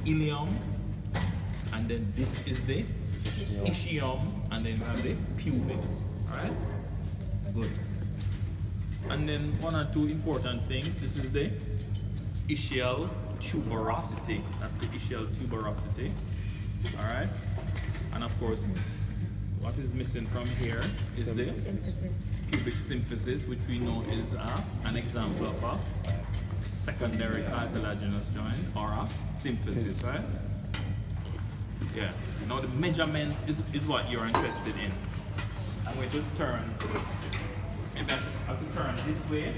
ilium, and then this is the ischium, and then we have the pubis. Alright? Good. And then one or two important things. This is the ischial tuberosity. That's the ischial tuberosity. Alright? And of course, what is missing from here is the pubic symphysis, which we know is an example of a secondary cartilaginous joint or a symphysis, right? Yeah. Now the measurement is what you're interested in. I'm going to turn. Maybe I have to turn this way.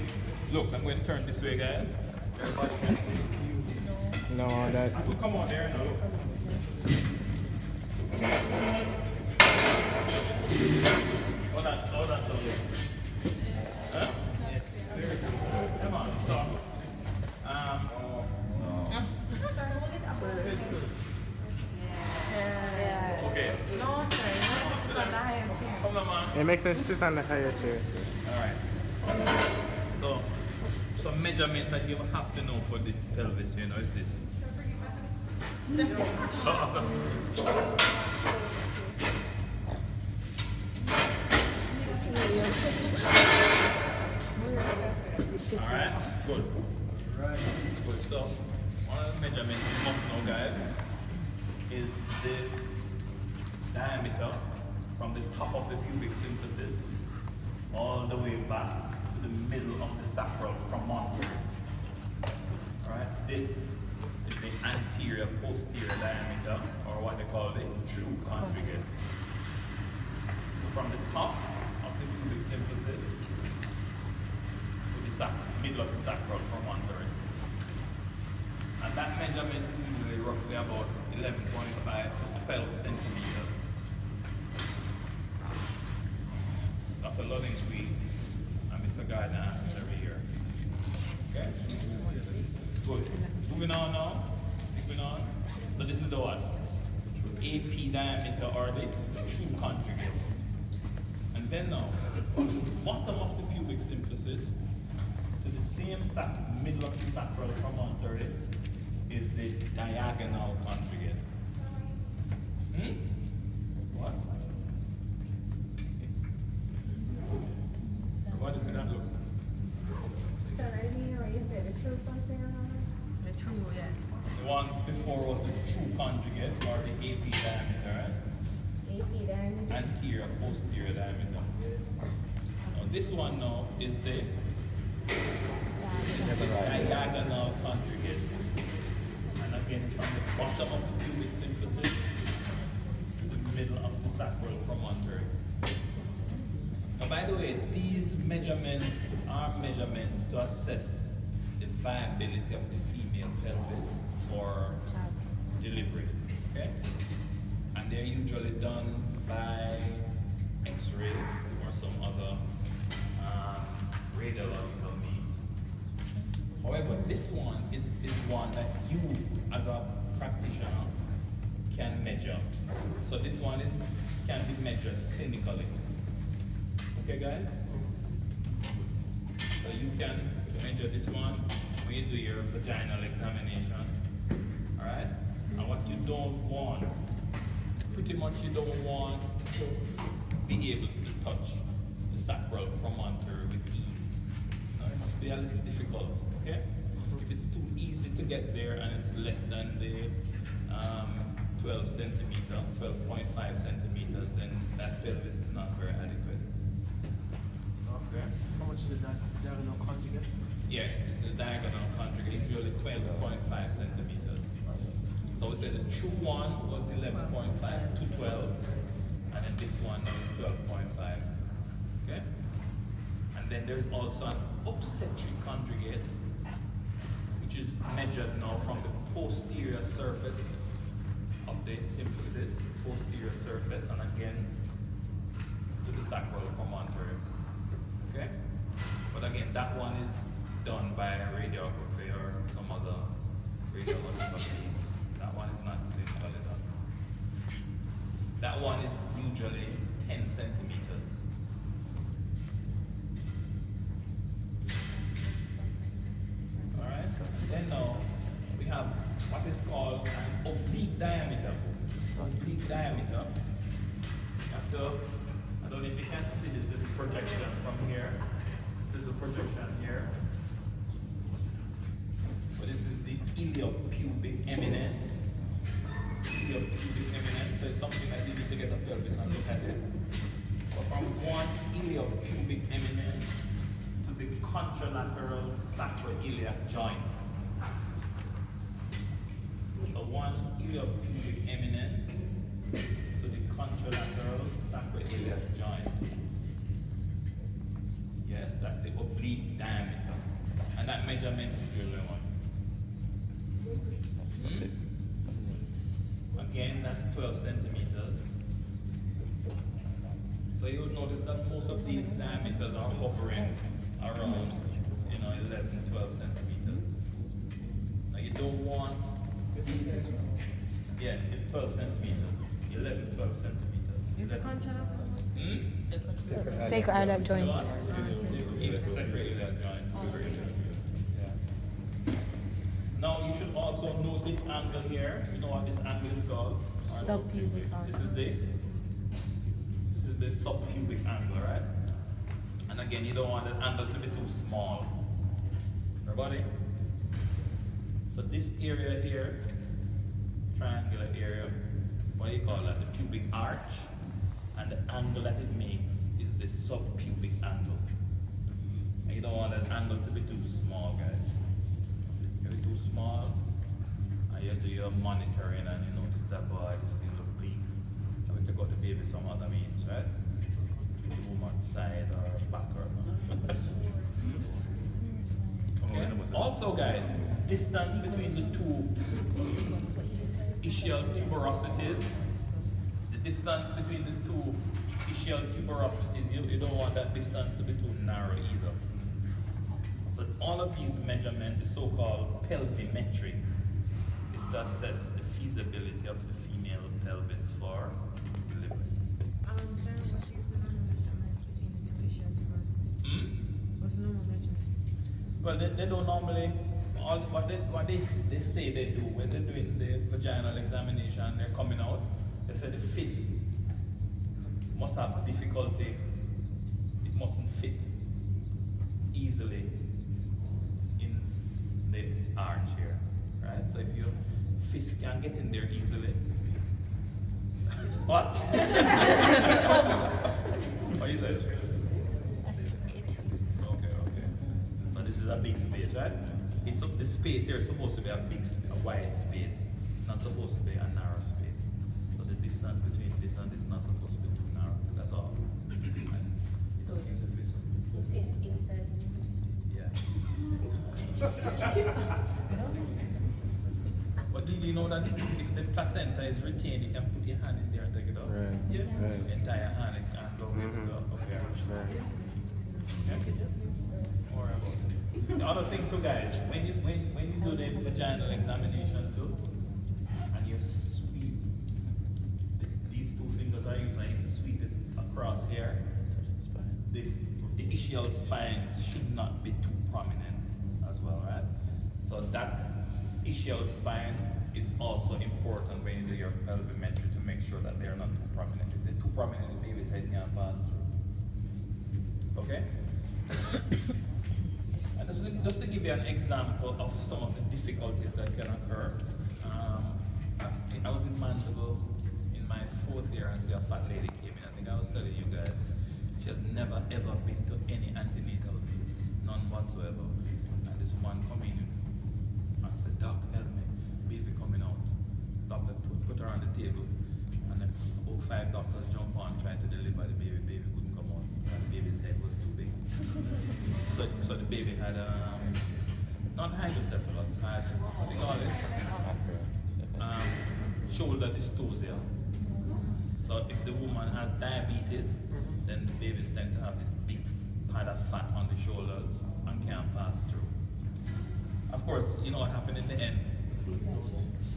Look, I'm going to turn this way, guys. Everybody can see. No, that. We'll come on there now. Look. Hold on, huh? Yes. Come on, stop. Okay. No, sorry. Come on, man. It makes sense to sit on the higher chair. Alright. So, some measurements that you have to know for this pelvis, you know, is this. Alright, good. Good. So, one of the measurements you must know, guys, is the diameter from the top of the pubic symphysis all the way back to the middle of the sacral promontory. Alright, this is the anterior posterior diameter, or what they call the true conjugate. So from the top of the pubic symphysis to the middle of the sacral promontory. And that measurement is usually roughly about 11.5 to 12 centimeters. Dr. Luddington and Mr. Gardner every year. Okay? Good. Moving on now. Moving on. So this is the what? AP diameter or the true conjugate. And then now, from the bottom of the pubic symphysis to the same middle of the sacral promontory is the diagonal conjugate. What? What does that look like? So I didn't know you said the true something or another? The true, yeah. The one before was the true conjugate or the AP diameter, right? AP diameter? Anterior, posterior diameter. Now this one now is the diagonal conjugate. And again, from the bottom of the pubic symphysis to the middle of the sacral promontory. Now, by the way, these measurements are measurements to assess the viability of the female pelvis for delivery. Okay? And they're usually done by X-ray or some other radiological means. However, this one is one that you, as a practitioner, can measure. So this one can be measured clinically. Okay, guys? So you can measure this one when you do your vaginal examination. Alright? And what you don't want, pretty much you don't want to be able to touch the sacral promontory with ease. Now, it must be a little difficult, okay? If it's too easy to get there and it's less than the 12 centimeter, 12.5 centimeters, then that pelvis is not very adequate. Okay. How much is the diagonal conjugate? Yes, this is the diagonal conjugate, usually 12.5 centimeters. So we say the true one was 11.5 to 12, and then this one is 12.5. Okay? And then there's also an obstetric conjugate, which is measured now from the posterior surface of the symphysis, posterior surface, and again to the sacral promontory. Okay? But again, that one is done by radiography or some other radiological team. That one is not clinically done. That one is usually 10 centimeters. Alright? Then now we have what is called an oblique diameter. Oblique diameter. After, I don't know if you can see this little projection from here. This is the projection here. So this is the iliopubic eminence. Iliopubic eminence. So it's something that you need to get a pelvis and look at it. So from one iliopubic eminence to the contralateral sacroiliac joint. So one iliopubic eminence to the contralateral sacroiliac joint. Yes, that's the oblique diameter. And that measurement is really what? Again, that's 12 centimeters. So you'll notice that most of these diameters are hovering around, 11, 12 centimeters. Now you don't want these, 12 centimeters, 11, 12 centimeters. Is the contralateral? Take out that joint. Sacroiliac joint. Yeah. Now you should also note this angle here. You know what this angle is called? Subpubic This is the subpubic angle, right? And again, you don't want that angle to be too small. Everybody? So this area here, triangular area, what do you call that? The pubic arch. And the angle that it makes is the subpubic angle. And you don't want that angle to be too small, guys. If it's too small, and you do your monitoring and you notice that boy, this thing look bleak. And we take out the baby some other means, right? The woman's side or back or okay. Also, guys, distance between the two ischial tuberosities. The distance between the two ischial tuberosities, you don't want that distance to be too narrow either. So all of these measurements, the so-called pelvimetry, is to assess the feasibility of the female pelvis for delivery. Sharon, what is the normal measurement between the two ischial tuberosities? What's the normal measurement? Well, they don't normally, what they say they do when they're doing the vaginal examination, they're coming out, they say the fist must have difficulty, it mustn't fit easily in the arch here, right? So if your fist can't get in there easily, what? What you said? Okay. But this is a big space, right? The space here is supposed to be a wide space, not supposed to be a narrow space. So the distance between this and this is not supposed to be too narrow. That's all. So it's inside. Yeah. But did you know that if the placenta is retained, you can put your hand in there and take it out? Right. Yeah. Right. Entire hand and go with it up here. Okay. Don't worry about it. The other thing too, guys, when you do the vaginal examination too, and you sweep, these two fingers are used and you sweep it across here, the ischial spines should not be too prominent as well, right? So that ischial spine is also important when you do your pelvimetry to make sure that they are not too prominent. If they're too prominent, the baby's head can pass through. Okay? And just to give you an example of some of the difficulties that can occur, I was in Mandeville in my 4th year and see a fat lady came in. I think I was telling you guys, she has never ever been to any antenatal visits, none whatsoever. And this woman come in and said, "Doc, help me, baby coming out." Doctor put her on the table, and then about 5 doctors jump on trying to deliver the baby. Baby couldn't come out. The baby's head was too big. So the baby had not hydrocephalus, had what do you call it? Shoulder dystocia. So if the woman has diabetes, then the babies tend to have this big pad of fat on the shoulders and can't pass through. Of course, you know what happened in the end?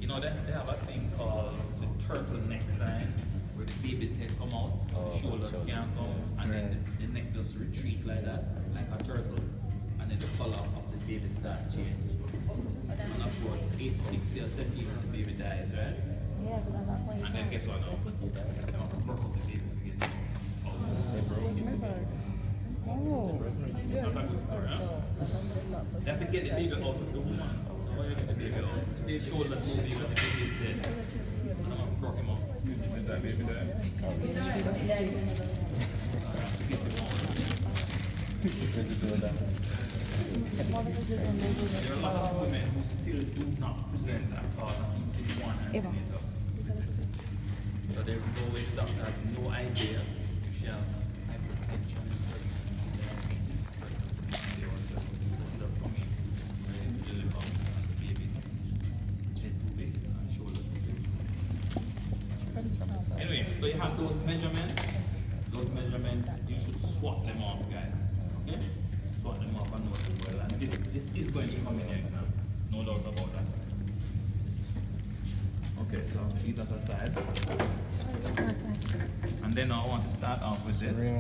You know, they have a thing called the turtleneck sign, where the baby's head come out, so the shoulders can't come, and then the neck just retreat like that, like a turtle, and then the color of the baby start change. And of course, asphyxia set in when the baby dies, right? And then guess what now? Broke up the baby again. Oh, not a good story, huh? You have to get the baby out of the woman. So how you get the baby out? They showed us no baby, the baby is dead. So now I'm broke him up. Is that baby there? There are a lot of women who still do not present at all until one antenatal. So there's no way the doctor has no idea if she has hypertension, pregnancy, diabetes, so she just come in and deliver the baby, head too big and shoulder too big. Anyway, so you have those measurements. Those measurements, you should swap them off, guys. Okay? Swap them off and know them well. And this is going to come in your exam. No doubt about that. Okay, so leave that aside. And then I want to start off with this. How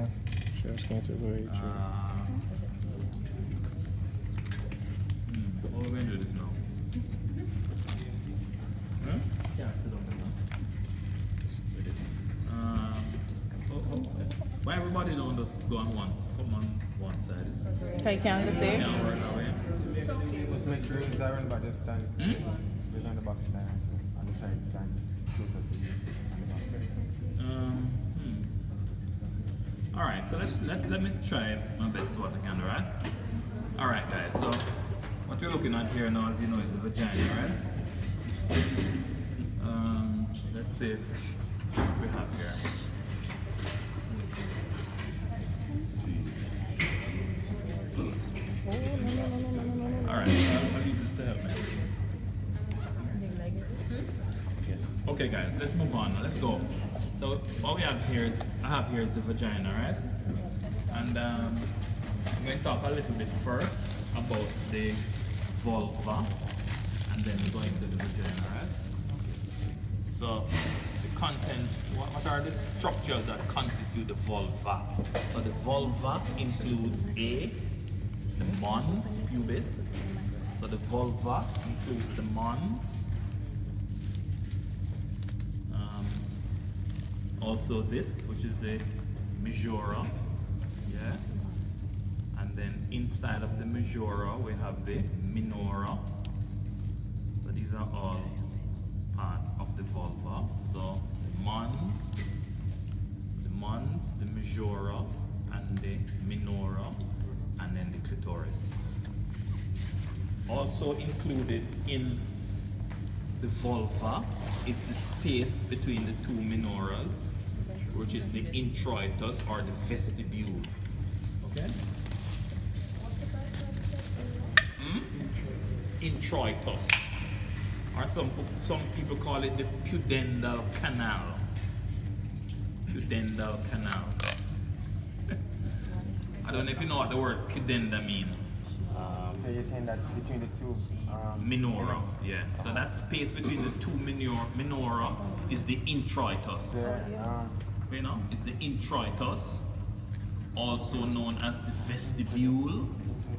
are we going to do this now? Huh? Yeah, sit down there now. Why everybody don't just go on once? Come on one side. Okay, can you see? Can't work that way. Let's make sure it's iron, but just stand. Sit on the box stand, on the side stand, closer to you. All right, so let me try my best what I can, all right? All right, guys. So what we're looking at here now, as you know, is the vagina, right? Let's see what we have here. All right, I'll use this to help me. Okay, guys, let's move on. Let's go. So what we have here is, I have here is the vagina, right? And I'm going to talk a little bit first about the vulva, and then go into the vagina, right? So the contents, what are the structures that constitute the vulva? So the vulva includes the mons pubis. So the vulva includes the mons. Also this, which is the majora, yeah. And then inside of the majora we have the minora. So these are all part of the vulva. So the mons, the majora, and the minora, and then the clitoris. Also included in the vulva is the space between the two minoras, which is the introitus or the vestibule. Okay? Introitus. Or some people call it the pudendal canal. Pudendal canal. I don't know if you know what the word pudenda means. So you're saying that between the two Minora, yeah. So that space between the two minora is the introitus. You know, it's the introitus, also known as the vestibule.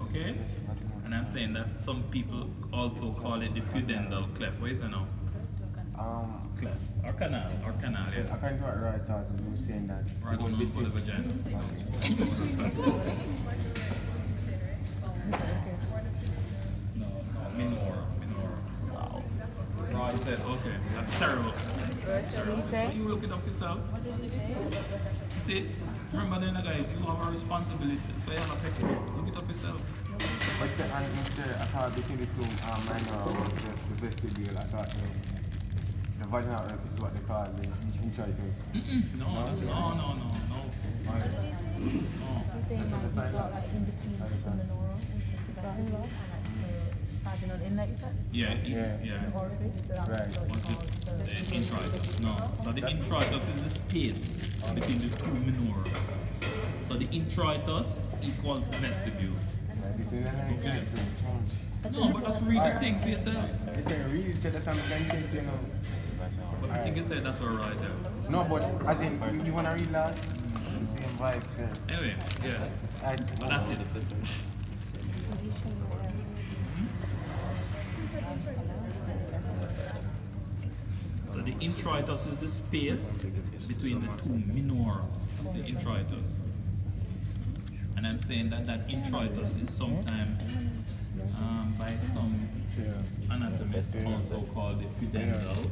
Okay? And I'm saying that some people also call it the pudendal cleft. What is it now? Cleft. Or canal, yes. According to what Roy thought, you were saying that. Right on for the vagina. No, minora. Wow. Roy said, okay, that's terrible. So you look it up yourself. What did he say? See, remember then guys, you have a responsibility, so you have to take it. Look it up yourself. But I thought between the two minor was the vestibule. I thought the vaginal earth is what they call the introitus. No. He's saying like he's got like in between the neural and the vaginal inlet, you said? Yeah. The orifice, so that's Right. what What's it's it? called. The introitus. No. So the introitus is the space between the two minoras. So the introitus equals the vestibule. Okay. No, but that's read the thing for yourself. You say read it, so that's something you know. But I think you said that's alright there. No, but as in, you want to read that? The same vibes, yeah. Anyway, yeah. But that's it. So the introitus is the space between the two minora. That's the introitus. And I'm saying that that introitus is sometimes by some anatomists also called the pudendal.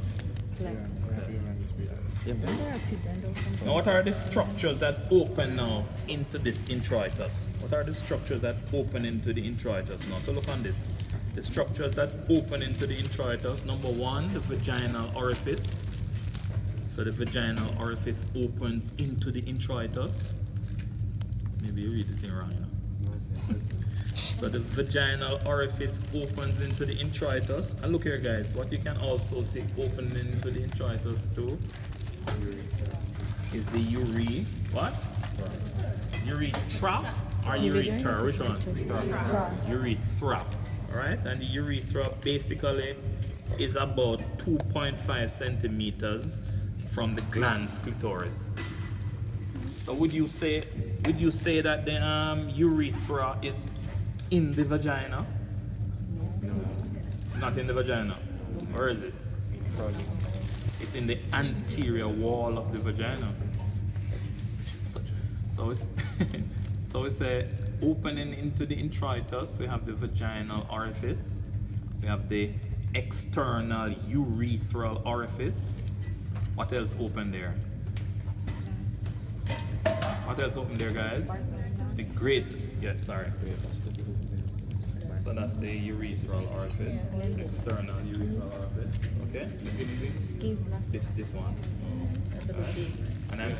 Now what are the structures that open now into this introitus? What are the structures that open into the introitus now? So look on this. The structures that open into the introitus, number one, the vaginal orifice. So the vaginal orifice opens into the introitus. Maybe you read the thing wrong, you know. So the vaginal orifice opens into the introitus. And look here guys, what you can also see opening into the introitus too is the what? Urethra or urethra? Which one? Urethra. Alright, and the urethra basically is about 2.5 centimeters from the glans clitoris. So would you say that the urethra is in the vagina? No. Not in the vagina. Where is it? It's in the anterior wall of the vagina. So it's so it's a opening into the introitus. We have the vaginal orifice. We have the external urethral orifice. What else open there? What else open there, guys? The sorry. So that's the urethral orifice, external urethral orifice. Okay? This one. And I'm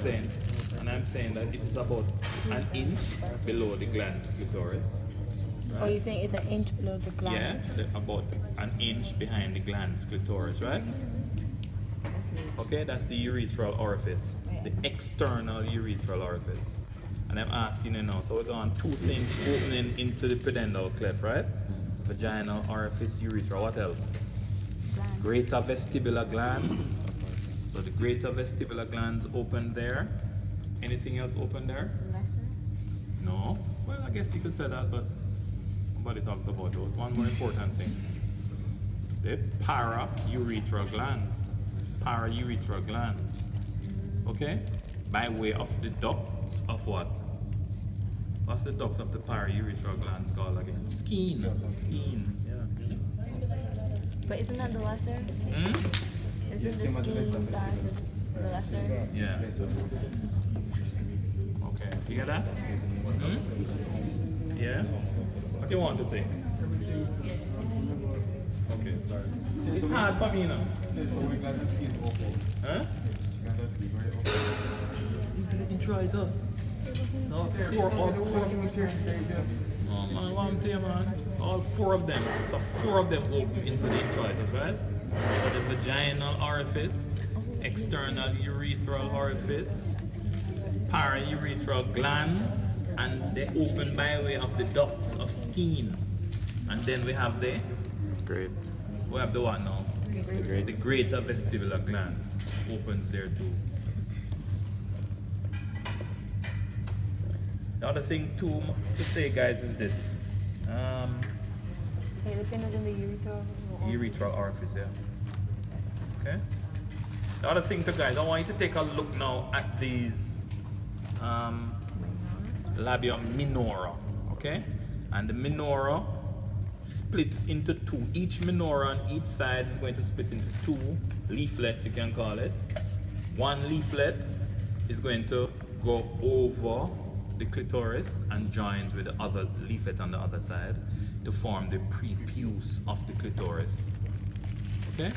saying that it is about an inch below the glans clitoris. Right? Oh, you're saying it's an inch below the gland? Yeah, about an inch behind the glans clitoris, right? Okay, that's the urethral orifice, the external urethral orifice. And I'm asking you now, so we're going two things opening into the pudendal cleft, right? Vaginal orifice, urethra. What else? Greater vestibular glands. So the greater vestibular glands open there. Anything else open there? No. Well, I guess you could say that, but nobody talks about those. One more important thing. The para-urethral glands. Para-urethral glands. Okay? By way of the ducts of what? What's the ducts of the para-urethral glands called again? Skein. Skein. Yeah. But isn't that the lesser? Isn't the skein glands the lesser? Yeah. Okay. You get that? Yeah? What do you want to say? Okay, sorry. It's hard for me now. Huh? Introitus. So all four. Oh man, what I'm telling you, man. All four of them. So four of them open into the introitus, right? So the vaginal orifice, external urethral orifice, para-urethral glands, and they open by way of the ducts of skein. And then we have the we have the what now? The greater vestibular gland opens there too. The other thing to say, guys, is this. Okay, the pin is in the urethral orifice, yeah. Okay. The other thing, guys, I want you to take a look now at these labia minora, okay? And the minora splits into two. Each minora on each side is going to split into two leaflets, you can call it. One leaflet is going to go over the clitoris and joins with the other leaflet on the other side to form the prepuce of the clitoris. Okay?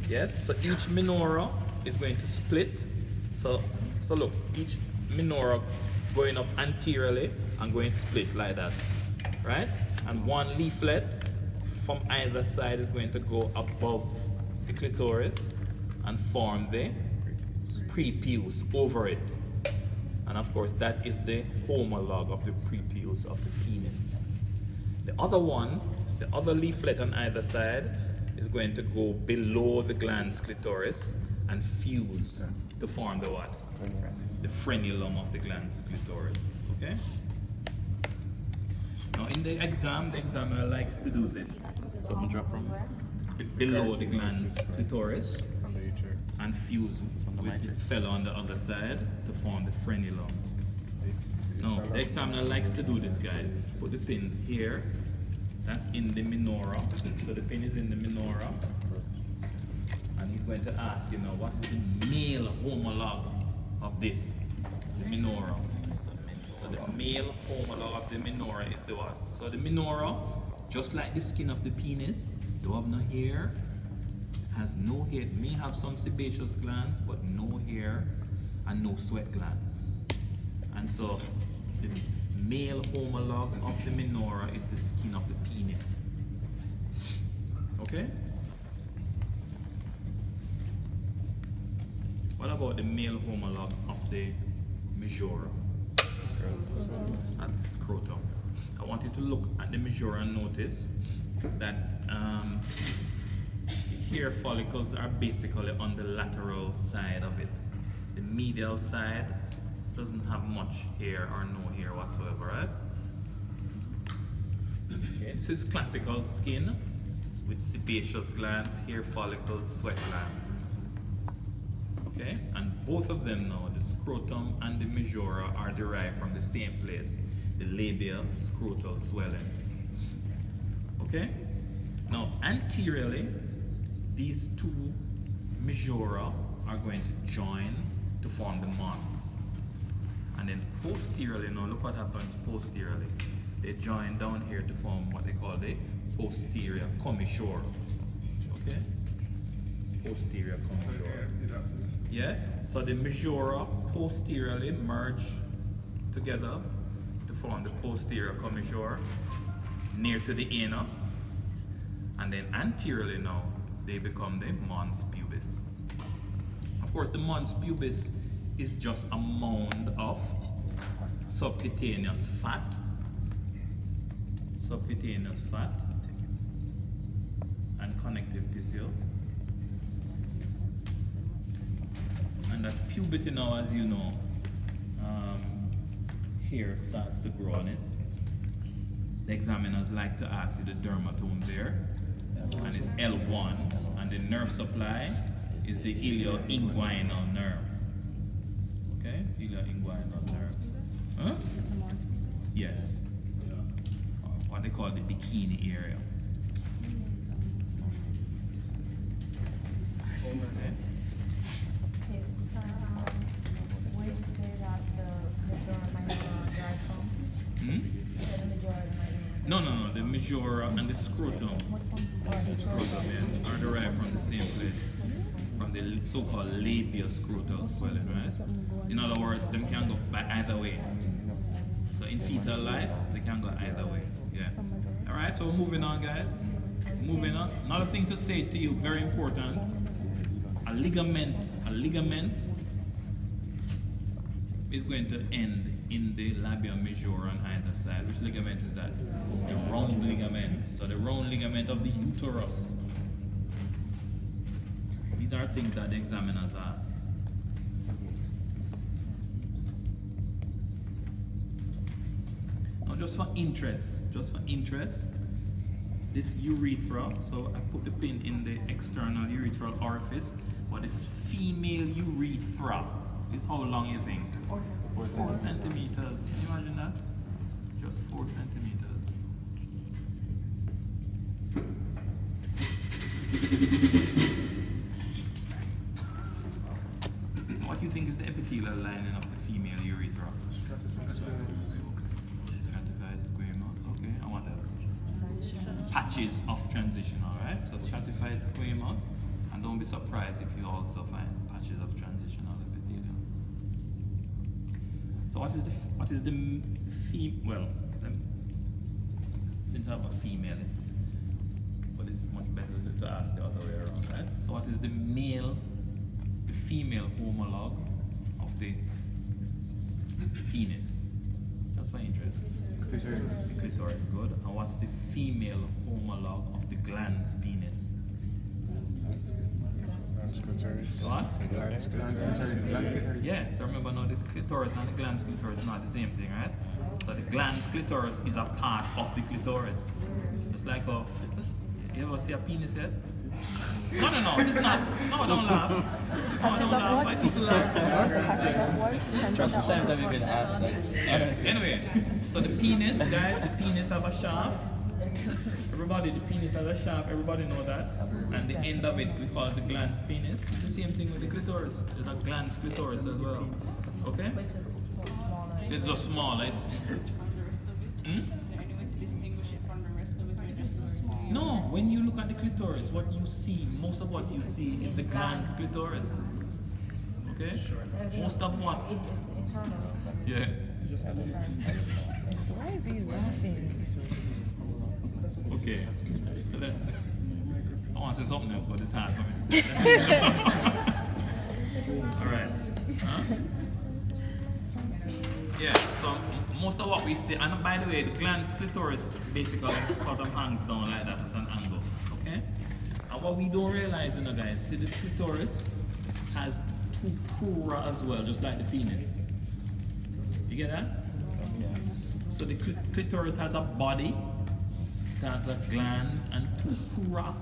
Yes, so each minora is going to split. So look, each minora going up anteriorly and going split like that, right? And one leaflet from either side is going to go above the clitoris and form the prepuce over it. And of course, that is the homologue of the prepuce of the penis. The other one, the other leaflet on either side, is going to go below the glans clitoris and fuse to form the what? The frenulum of the glans clitoris. Okay? Now in the examiner likes to do this. So I'm drop from below the glans clitoris and fuse with its fellow on the other side to form the frenulum. Now, the examiner likes to do this, guys. Put the pin here. That's in the minora. So the pin is in the minora. And he's going to ask, you know, what is the male homologue of this? The minora. So the male homologue of the minora is the what? So the minora, just like the skin of the penis, don't have no hair, has no hair. It may have some sebaceous glands, but no hair and no sweat glands. And so the male homologue of the minora is the skin of the penis. Okay? What about the male homologue of the majora? That's scrotum. I want you to look at the majora and notice that hair follicles are basically on the lateral side of it. The medial side doesn't have much hair or no hair whatsoever, right? Okay, this is classical skin with sebaceous glands, hair follicles, sweat glands. Okay, and both of them now, the scrotum and the majora, are derived from the same place, the labia scrotal swelling. Okay, now anteriorly, these two majora are going to join to form the mons. And then posteriorly, now look what happens posteriorly. They join down here to form what they call the posterior commissure. Okay? Posterior commissure. Yes? So the majora posteriorly merge together to form the posterior commissure near to the anus. And then anteriorly now, they become the mons pubis. Of course, the mons pubis is just a mound of subcutaneous fat. Subcutaneous fat and connective tissue. And that puberty now, as you know, hair starts to grow on it. The examiners like to ask you the dermatome there, and it's L1, and the nerve supply is the ilioinguinal nerve. Okay, ilioinguinal nerve. Huh? Yes. What they call the bikini area. Okay. Where you say that the majora might derive from? The majora might No. The majora and the scrotum are derived from the same place, from the so-called labia scrotal swelling, right? In other words, them can go by either way. So in fetal life, they can go either way. Yeah. All right. So moving on, guys. Moving on. Another thing to say to you, very important. A ligament is going to end in the labia majora on either side. Which ligament is that? The round ligament. So the round ligament of the uterus. These are things that the examiners ask. Now just for interest, this urethra, so I put the pin in the external urethral orifice, but the female urethra is how long you think? 4 centimeters. Can you imagine that? Just 4 centimeters. What do you think is the epithelial lining of the female urethra? Stratified squamous, okay. And what else? Patches of transition, alright? So stratified squamous, and don't be surprised if you also find patches of transitional epithelium. So what is the well, since I have a female, but it's much better to ask the other way around, right? So what is the female homologue of the penis? Just for interest. Clitoris, good. And what's the female homologue of the glans penis? What? Yeah, so remember now the clitoris and the glans clitoris are not the same thing, right? So the glans clitoris is a part of the clitoris. Just like you ever see a penis head? No, it's not. No, don't laugh. No, don't laugh. I people laugh. Sometimes I've even asked that. Anyway, so the penis, guys, the penis have a shaft. Everybody, the penis has a shaft. Everybody know that. And the end of it we call the glans penis. It's the same thing with the clitoris. There's a glans clitoris as well. Okay? Which is smaller. It's just smaller. It's, From the rest of it. hmm? Is there any way to distinguish it from the rest of it? Is it so small? No, when you look at the clitoris, what you see, most of what you see is the glans clitoris. Okay? Most of what? It's internal. Yeah. Why is he laughing? Okay. So that's, I want to say something else, but it's hard for me to say. Alright. Huh? Yeah, so most of what we see, and by the way, the glans clitoris basically sort of hangs down like that at an angle. Okay? And what we don't realize, you know, guys, see this clitoris has two crura as well, just like the penis. You get that? So the clitoris has a body, it has a glans and two crura.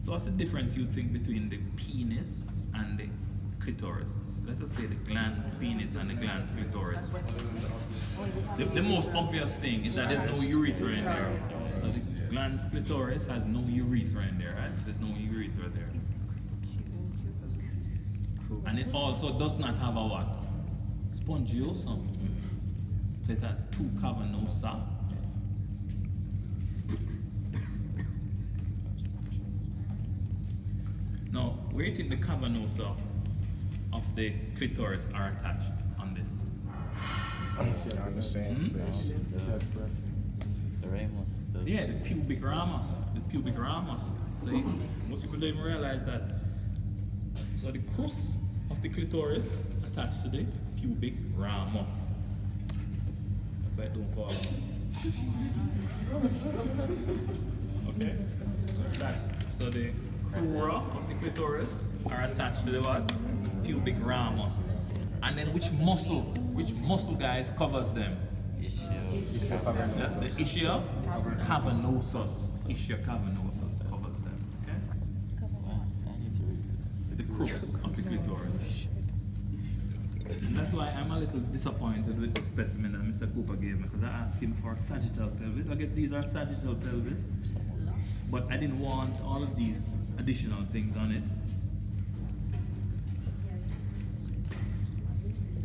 So what's the difference you think between the penis and the clitoris? Let us say the glans penis and the glans clitoris. The most obvious thing is that there's no urethra in there. So the glans clitoris has no urethra in there, right? There's no urethra there. And it also does not have a what? Spongiosum. So it has two cavernosa. Now, where do you think the cavernosa of the clitoris are attached on this? On the same place. The ramus. Yeah, the pubic ramus. The pubic ramus. So most people don't even realize that. So the crus of the clitoris attached to the pubic ramus. That's why it don't fall out. Okay? So the crura of the clitoris are attached to the what? Pubic ramus. And then which muscle guys covers them? The ischia cavernosus. Ischia cavernosus covers them. Okay? I need to read this. The crux of the clitoris. And that's why I'm a little disappointed with the specimen that Mr. Cooper gave me, because I asked him for sagittal pelvis. I guess these are sagittal pelvis, but I didn't want all of these additional things on it.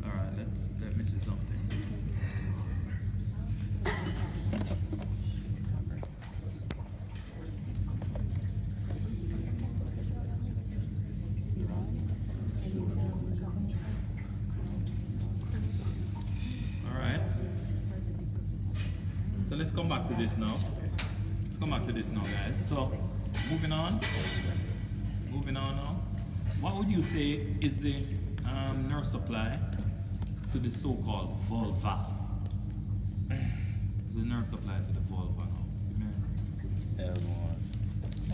Alright, let me see something. So let's come back to this now. Let's come back to this now, guys. So, moving on now. What would you say is the nerve supply to the so-called vulva? Is the nerve supply to the vulva now?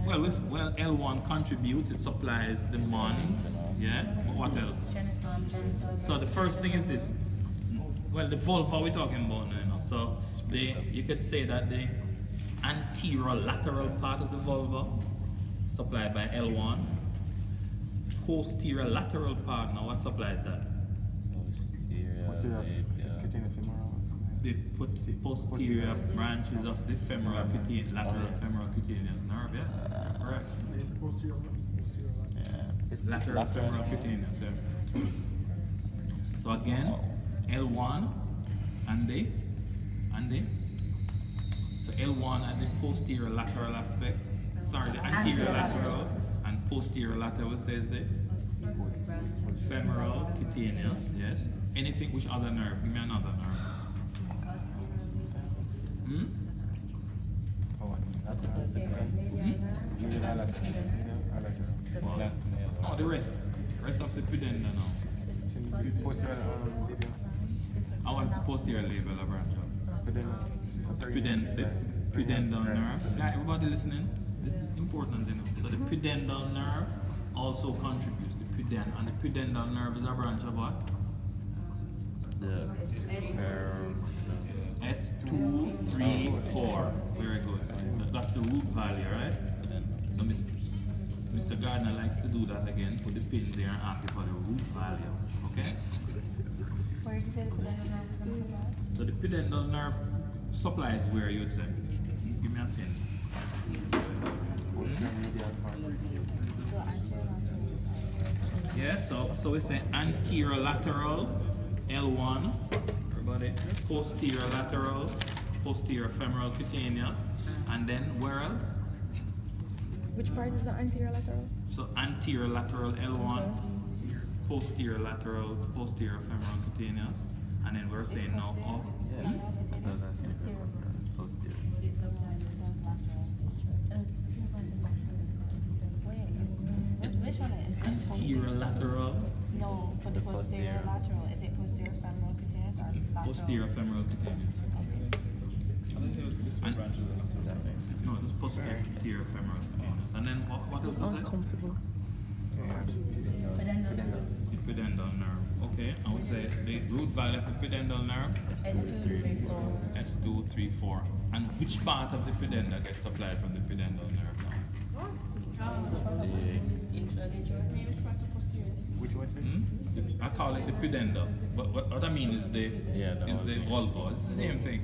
L1. Well, L1 contributes, it supplies the mons, yeah? But what else? So the first thing is this. Well, the vulva we're talking about now, you know. So you could say that the anterolateral part of the vulva supplied by L1. Posterolateral part, now what supplies that? The posterior branches of the femoral cutaneous, lateral femoral cutaneous nerve, yes? Correct. Lateral femoral cutaneous, yeah. So again, L1 and the so L1 at the posterior lateral aspect, sorry, the anterior lateral and posterior lateral says the femoral cutaneous, yes. Anything, which other nerve? Give me another nerve. That's a No, the rest of the pudenda now. I want the posterior label of branch. The pudendal nerve. Yeah, everybody listening? This is important, you know. So the pudendal nerve also contributes. The and the pudendal nerve is a branch of what? S2, 3, 4. Very good. That's the root value, right? So Mr. Gardner likes to do that again. Put the pin there and ask it for the root value. Okay? Where did you say the pudendal nerve is going to supply? So the pudendal nerve supplies where you'd say. Give me a pin. So anterolateral. Yeah, so we say anterolateral L1, everybody, posterior lateral, posterior femoral cutaneous, and then where else? Which part is the anterolateral? So anterior lateral L1, posterior lateral, posterior femoral cutaneous, and then we're saying now up. Yeah. That's what I was asking. It's posterior. It's which one is it? Anterior lateral, No, for the posterior lateral. Is it posterior femoral cutaneous or lateral? posterior femoral cutaneous. And, That makes sense. no, it's posterior femoral cutaneous. And then what else was it? Uncomfortable. The pudendal nerve. Okay, I would say the root value of the pudendal nerve S2, 3, 4. And which part of the pudendal gets supplied from the pudendal nerve now? Which one? I call it the pudendal, but what I mean is the vulva. It's the same thing.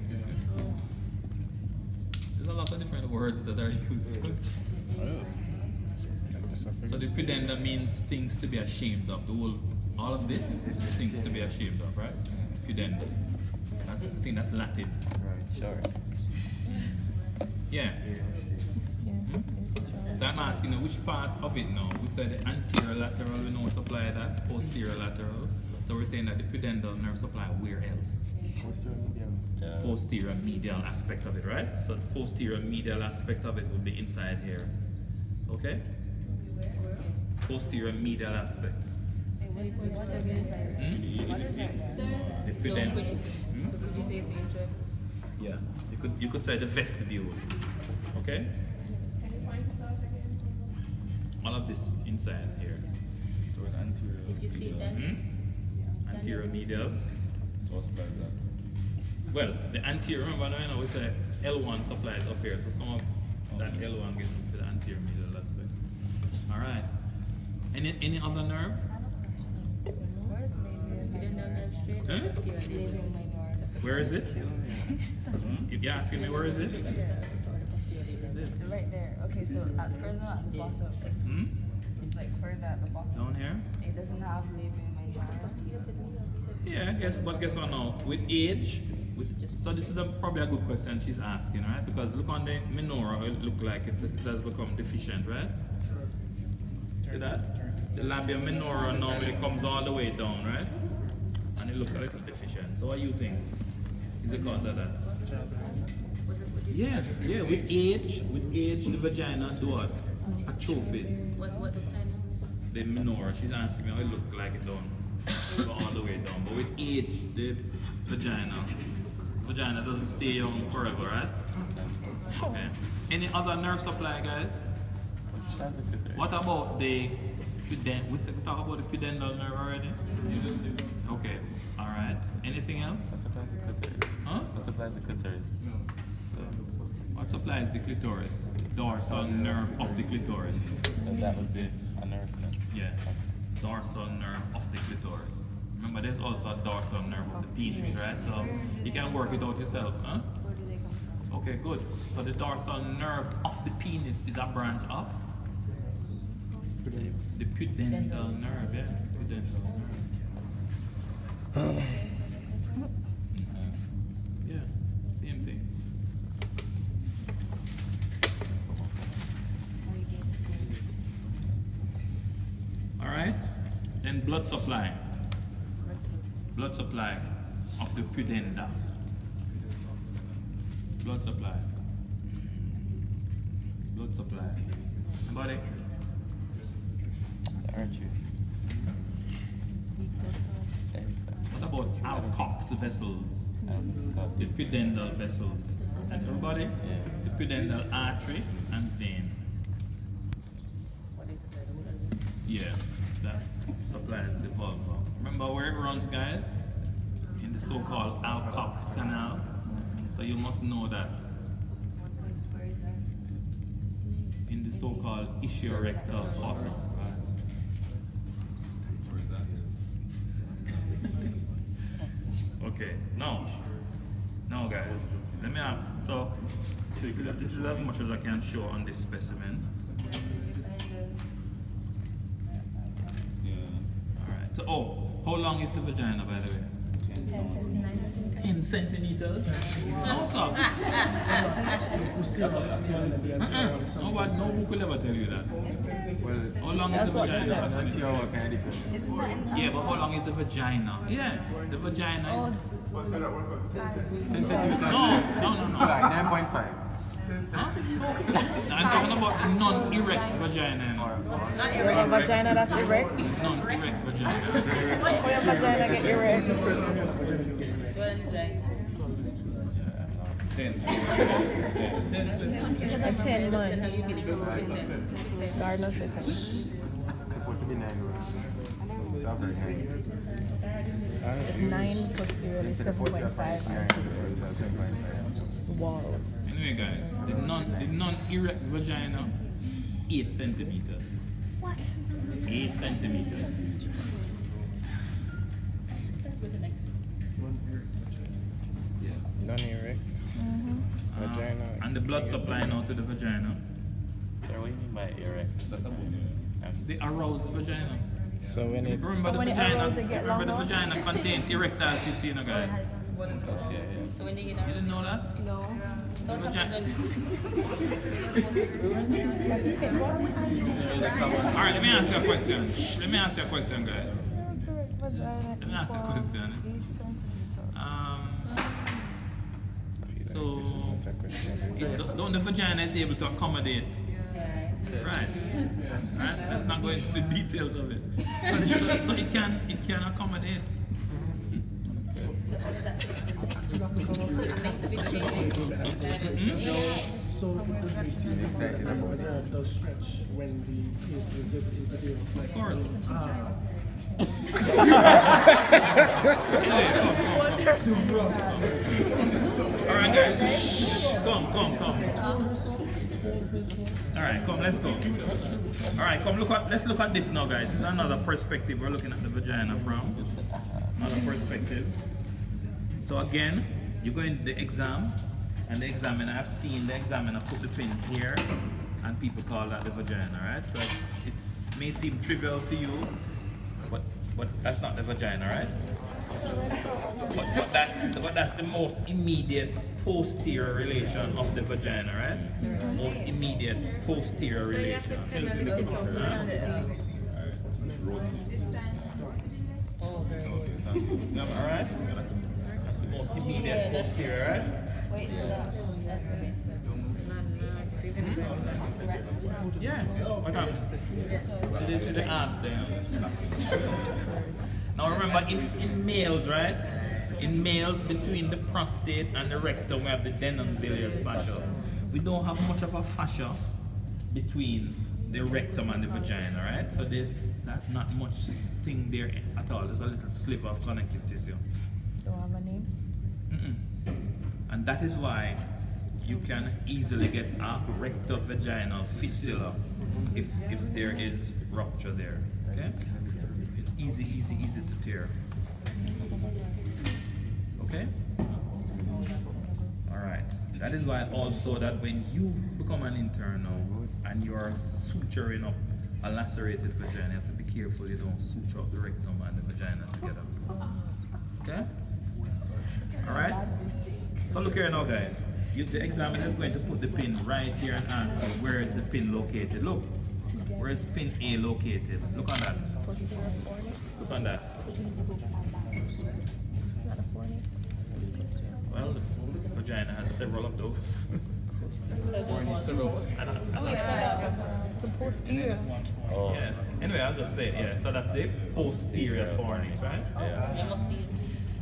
There's a lot of different words that are used. So the pudendal means things to be ashamed of. All of this is things to be ashamed of, right? Pudendal. I think that's Latin. Sure. Yeah. So I'm asking you which part of it now. We said the anterior lateral, we know supply that, posterior lateral. So we're saying that the pudendal nerve supply where else? Posterior medial aspect of it, right? So the posterior medial aspect of it would be inside here. Okay? Posterior medial aspect. What is inside? The pudendal. So could you say it's the introitus? Yeah. You could say the vestibule. Okay? Can you point it out again? All of this inside here. So it's anterior. Did you see it then? Anterior medial. What supplies that? Well, the anterior, remember now we say L1 supplies up here, so some of that L1 gets into the anterior medial aspect. Alright. Any other nerve? Where's Pudendal nerve straight Huh? or posterior? labial minor? Where is it? If you're asking me where is it? Right there. Okay, so at further at the bottom. Hmm? It's like further at the bottom. Down here? It doesn't have labial minor. Yeah, guess what now? With age, so this is probably a good question she's asking, right? Because look on the menorah, it look like it has become deficient, right? See that? The labia minora normally comes all the way down, right? And it looks a little deficient. So what do you think is the cause of that? Yeah, with age, the vagina do what? Atrophies. What the time? The menorah, she's asking me how it look like it don't go all the way down. But with age, the vagina doesn't stay young forever, right? Okay. Any other nerve supply, guys? What about the pudendal? We talk about the pudendal nerve already? Okay, alright. Anything else? What supplies the clitoris? Huh? What supplies the clitoris? What supplies the clitoris? The dorsal nerve of the clitoris. So that would be a nerve then? Yeah, dorsal nerve of the clitoris. Remember, there's also a dorsal nerve of the penis, right? So you can work it out yourself, huh? Where do they come from? Okay, good. So the dorsal nerve of the penis is a branch of the pudendal nerve, yeah. Pudendal. Yeah, same thing. All right. Then blood supply. Blood supply of the pudenda. Blood supply. Blood supply. Anybody? Aren't you? What about Alcock's vessels? It's The pudendal vessels. And everybody? The pudendal artery and vein. Yeah, that supplies the vulva. Remember where it runs, guys? In the so-called Alcock's canal. So you must know that Where is that? in the so-called ischiorectal fossa. Okay, now guys, let me ask. So this is as much as I can show on this specimen. Alright, so how long is the vagina, by the way? 10 centimeters? No, sir. No, but no book will ever tell you that. Well, How long is the vagina? I'm not sure what kind of difference. Yeah, but how long is the vagina? Yeah, the vagina is. 10 centimeters. No. Like 9.5. Huh? I'm talking about the non-erect vagina. Your vagina that's erect. Non-erect vagina. How your vagina get erect? 10 And 10 months. Garden setting. Supposed to be 9 weeks. So I'm very nice. It's 9 posteriorly, 7.5 and 2 walls. Anyway, guys, the non-erect vagina is 8 centimeters. What? 8 centimeters. Non-erect. Vagina. And the blood supply now to the vagina. So what do you mean by erect? The aroused vagina. So when it... Remember the when it vagina. aroused, it get Remember the longer? vagina contains erectile tissue, you know, guys. Yeah. So when they get You didn't know that? No. The vagina. All right, let me ask you a question. Let me ask you a question, guys. Let me ask you a question. So, don't the vagina is able to accommodate? Right. Let's not go into the details of it. So it can accommodate. So does it does stretch when the piece is interviewed? Of course. Alright, guys. Come. Alright, come, let's go. Alright, let's look at this now, guys. This is another perspective. We're looking at the vagina from. Another perspective. So again, you go into the exam, and the examiner, I've seen the examiner put the pin here, and people call that the vagina, right? So it may seem trivial to you, but that's not the vagina, right? But that's the most immediate posterior relation of the vagina, right? Most immediate posterior relation. Alright? That's the most immediate posterior, right? Wait, that's for me. Yeah. Okay. So this is the ass there. Now remember, in males, right? In males, between the prostate and the rectum, we have the denonvillous fascia. We don't have much of a fascia between the rectum and the vagina, right? So that's not much thing there at all. There's a little sliver of connective tissue. Don't have a name? And that is why you can easily get a rectovaginal fistula if there is rupture there. Okay? It's easy to tear. Okay? Alright. That is why also that when you become an intern now and you are suturing up a lacerated vagina, you have to be careful you don't suture up the rectum and the vagina together. Okay? Alright? So look here now, guys. The examiner is going to put the pin right here and ask you, where is the pin located? Look. Where is pin A located? Look on that. Look on that. Well, the vagina has several of those. It's a posterior. Oh. Yeah. Anyway, I'll just say it. Yeah. So that's the posterior fornix, right? Yeah. You must see it.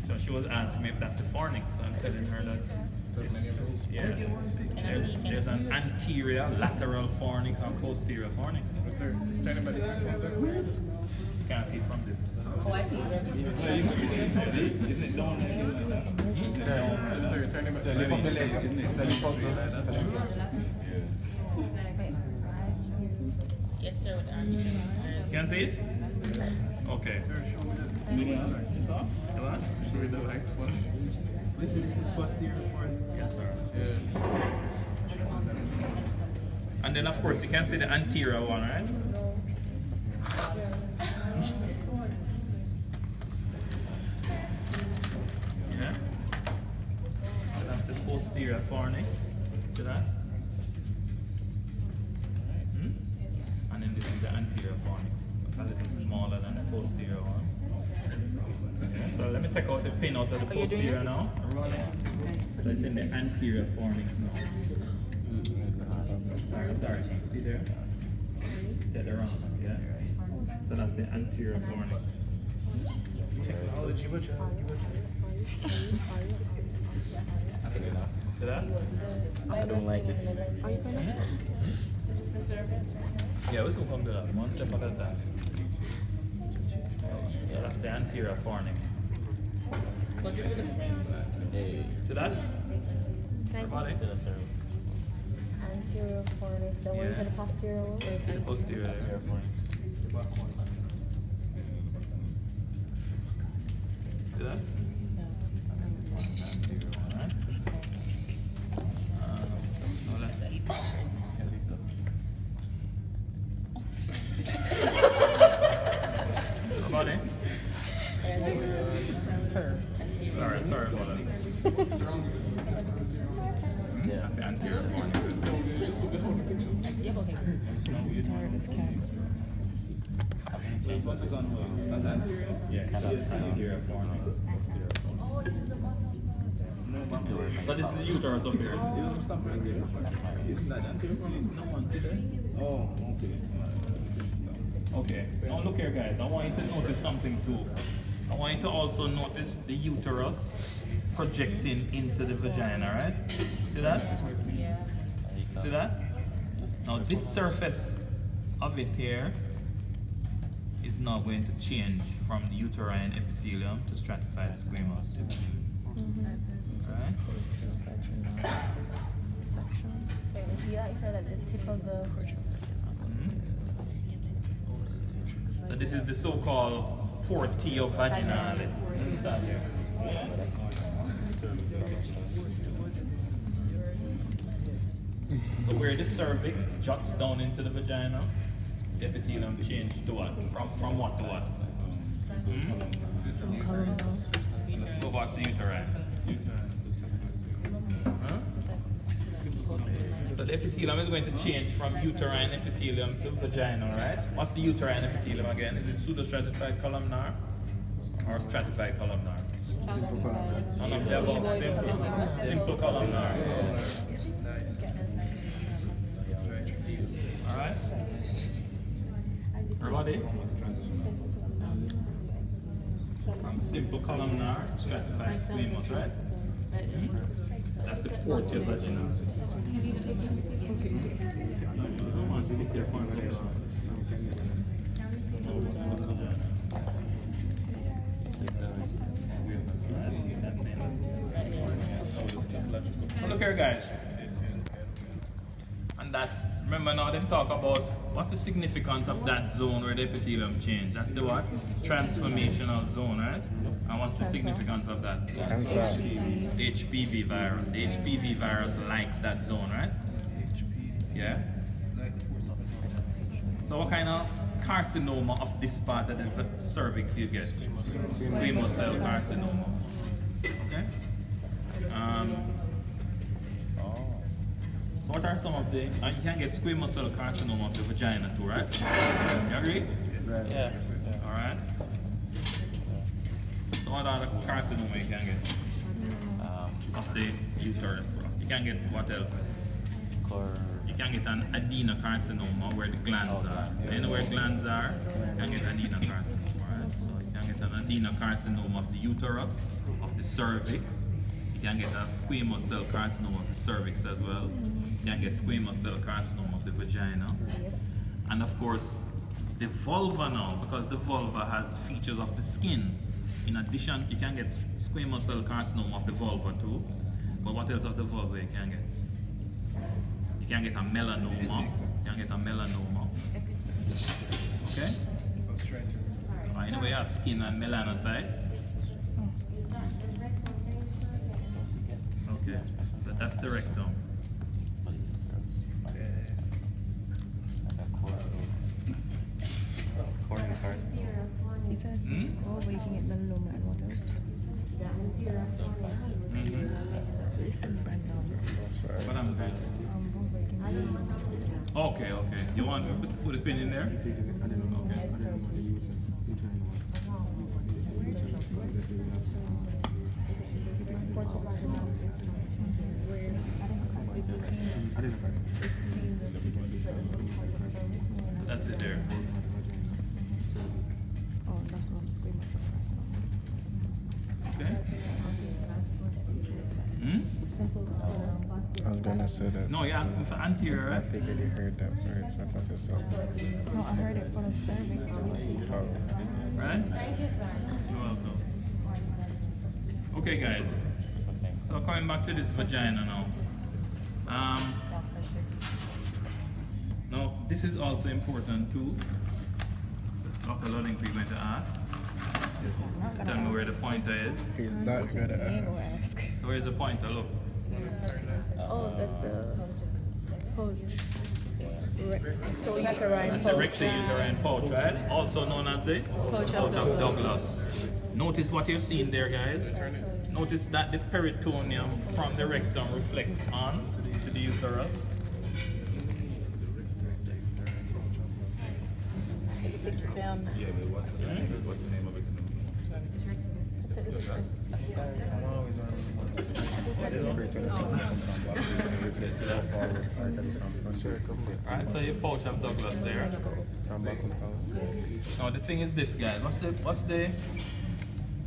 So she was asking me if that's the fornix. So I'm telling her that. Yes. There's an anterior, lateral fornix and posterior fornix. can't see it from this. Oh, I see. Well, you can see it. Isn't it down there? Sorry, turn him so lift up the leg. So lift up the leg. Yes, sir. With the arch. You can see it? Okay. Show me the light one. Listen, this is posterior for. Yes, sir. Yeah. And then, of course, you can see the anterior one, right? Yeah. So that's the posterior fornix. See that? Hmm? And then this is the anterior fornix. It's a little smaller than the posterior one. Okay, so let me take out the pin out of the posterior now. Run it. So it's in the anterior fornix now. Sorry, see there? Yeah, they're wrong, yeah. So that's the anterior fornix. Technology, what you ask? See that? I don't like this. This is the service, right? Yeah, we should come to that. One step at a time. Yeah, that's the anterior fornix. What's this with the Hey, See that? Can Body? to the third. anterior fornix, the one to the posterior one? See the posterior there? See that? Alright. Now let's see. Body? Sorry about that. Yeah. That's the anterior fornix. Tired as cat. Yeah, anterior fornix. But this is the uterus up here. Isn't that anterior fornix? No one see that? Oh, okay. Okay, now look here guys, I want you to notice something too. I want you to also notice the uterus projecting into the vagina, right? See that? See that? Now this surface of it here is now going to change from the uterine epithelium to stratified squamous. Alright? Section. Yeah, I feel like the tip of the. So this is the so-called portio vaginalis. Start here. So where the cervix juts down into the vagina, the epithelium changed to what? From what to what? Go watch the uterine. Huh? So the epithelium is going to change from uterine epithelium to vaginal, right? What's the uterine epithelium again? Is it pseudostratified columnar or stratified columnar? None of the above. Simple columnar. Alright? Everybody? From simple columnar, stratified squamous, right? That's the portio vaginalis. Look here guys. And that's, remember now them talk about what's the significance of that zone where the epithelium changed. That's the what? Transformational zone, right? And what's the significance of that? HPV virus. The HPV virus likes that zone, right? Yeah? So what kind of carcinoma of this part of the cervix you get? Squamous cell carcinoma. Okay? So what are some of the, you can get squamous cell carcinoma of the vagina too, right? You agree? Yeah. Alright. So what are the carcinoma you can get? Of the uterus. You can get what else? You can get an adenocarcinoma where the glands are. So you know where glands are? You can get adenocarcinoma, right? So you can get an adenocarcinoma of the uterus, of the cervix. You can get a squamous cell carcinoma of the cervix as well. You can get squamous cell carcinoma of the vagina. And of course, The vulva now, because the vulva has features of the skin. In addition, you can get squamous cell carcinoma of the vulva too. But what else of the vulva you can get? You can get a melanoma. You can get a melanoma. Okay? Anyway, you have skin and melanocytes. Okay, so that's the rectum. He said, oh, where you can get melanoma and what else? It's the brand now. What I'm doing? Okay, okay. You want me to put a pin in there? That's it there. Oh, that's what I'm squamous cell carcinoma. Okay. Hmm? I was gonna say that. No, you're asking for anterior, I right? figured you heard that word, so I thought this was. No, I heard it for the cervix. Oh. Right? You're welcome. Okay, guys. So coming back to this vagina now. Now, this is also important too. So Dr. Ludding, we're going to ask. Tell me where the pointer is. He's not good at ask. So where's the pointer? Look. Oh, that's the pouch. So uterine That's the rectouterine pouch, right? Also known as the pouch of Douglas. Notice what you're seeing there, guys. Notice that the peritoneum from the rectum reflects on to the uterus. What's the name of it? Alright, so your pouch of Douglas there. Now the thing is this, guys. What's the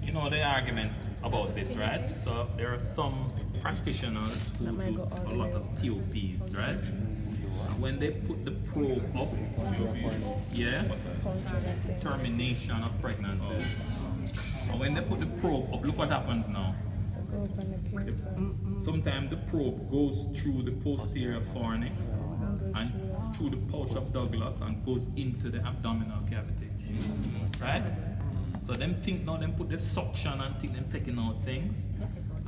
you know the argument about this, right? So there are some practitioners who do a lot of TOPs, right? And when they put the probe up, yeah, termination of pregnancy. And when they put the probe up, look what happens now. Sometimes the probe goes through the posterior fornix and through the pouch of Douglas and goes into the abdominal cavity, right? So them think now, them put the suction and think them taking out things,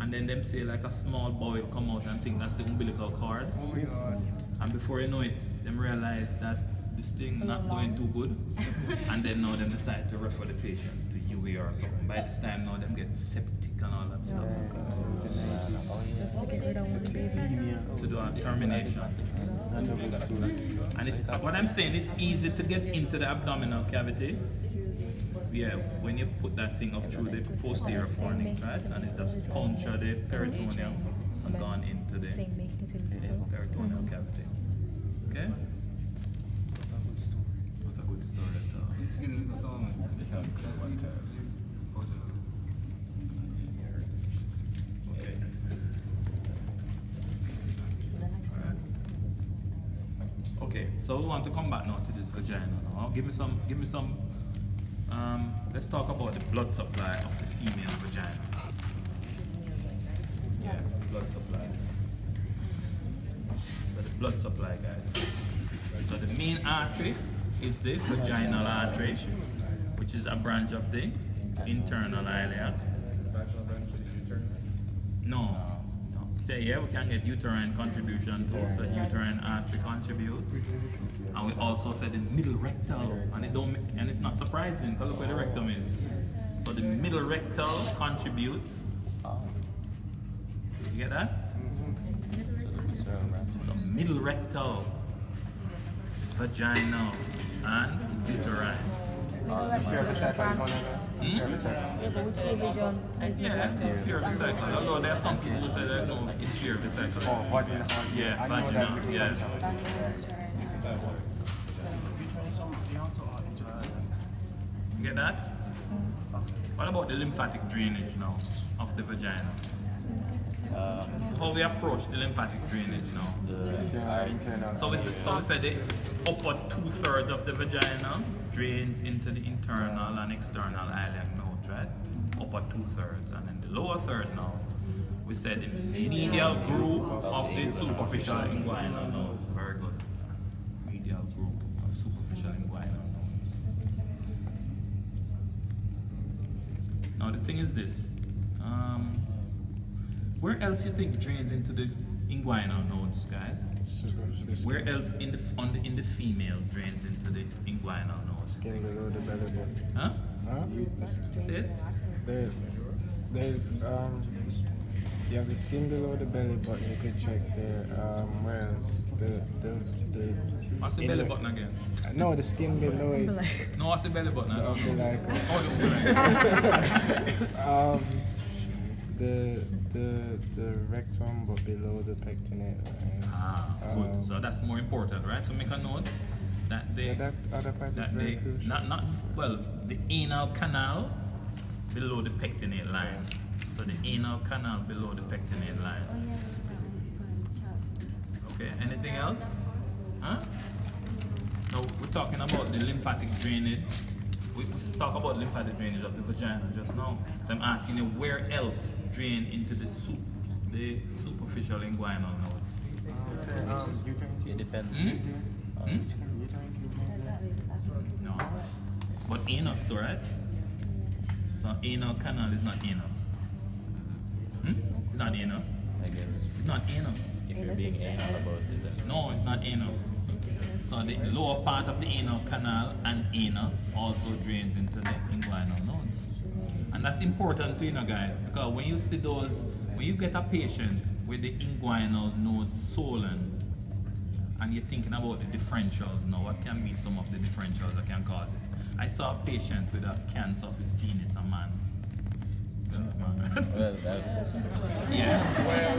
and then them say like a small boy will come out and think that's the umbilical cord. And before you know it, them realize that this thing not going too good, and then now them decide to refer the patient to UA or something. By this time now them get septic and all that stuff. To do a termination. And it's, what I'm saying, it's easy to get into the abdominal cavity. Yeah, when you put that thing up through the posterior fornix, right? And it just puncture the peritoneum and gone into the peritoneal cavity. Okay? Not a good story at all. Excuse me, Mr. Solomon. Okay. Alright. Okay, so we want to come back now to this vagina now. Give me some let's talk about the blood supply of the female vagina. Yeah, blood supply. So the blood supply, guys. So the main artery is the vaginal artery, which is a branch of the internal iliac. No. So yeah, we can get uterine contribution too, so uterine artery contributes. And we also said the middle rectal, and it's not surprising, because look where the rectum is. So the middle rectal contributes. You get that? So middle rectal, vaginal, and uterine. Yeah, inferior vesicle. Although there are some people who say there's no inferior vesicle. Oh, vagina. Yeah, vaginal, yeah. You get that? What about the lymphatic drainage now of the vagina? How we approach the lymphatic drainage now? internal. So we said the upper 2/3 of the vagina drains into the internal and external iliac nodes, right? Upper 2/3, and then the lower third now. We said the medial group of the superficial inguinal nodes. Very good. Medial group of superficial inguinal nodes. Now the thing is this. Where else you think drains into the inguinal nodes, guys? Where else in the female drains into the inguinal nodes? Skin below the belly button. Huh? Huh? Say it? There's you have the skin below the belly button. You could check there. Where else? What's the belly button again? No, the skin below it. No, what's the belly button? The umbilical. Oh, the umbilical. The rectum, but below the pectinate line. Good. So that's more important, right? So make a note that they, That other part is that very they, crucial. the anal canal below the pectinate line. So the anal canal below the pectinate line. Okay, anything else? Huh? Now we're talking about the lymphatic drainage. We talk about lymphatic drainage of the vagina just now. So I'm asking you, where else drain into the superficial inguinal nodes? It depends. No. But anus too, right? So anal canal is not anus. It's not anus. I guess. It's not anus. If you're being anal about it, then. No, it's not anus. So the lower part of the anal canal and anus also drains into the inguinal nodes. And that's important too, guys, because when you see those, when you get a patient with the inguinal nodes swollen, and you're thinking about the differentials now, what can be some of the differentials that can cause it? I saw a patient with a cancer of his penis, a man. Well, that, Yeah,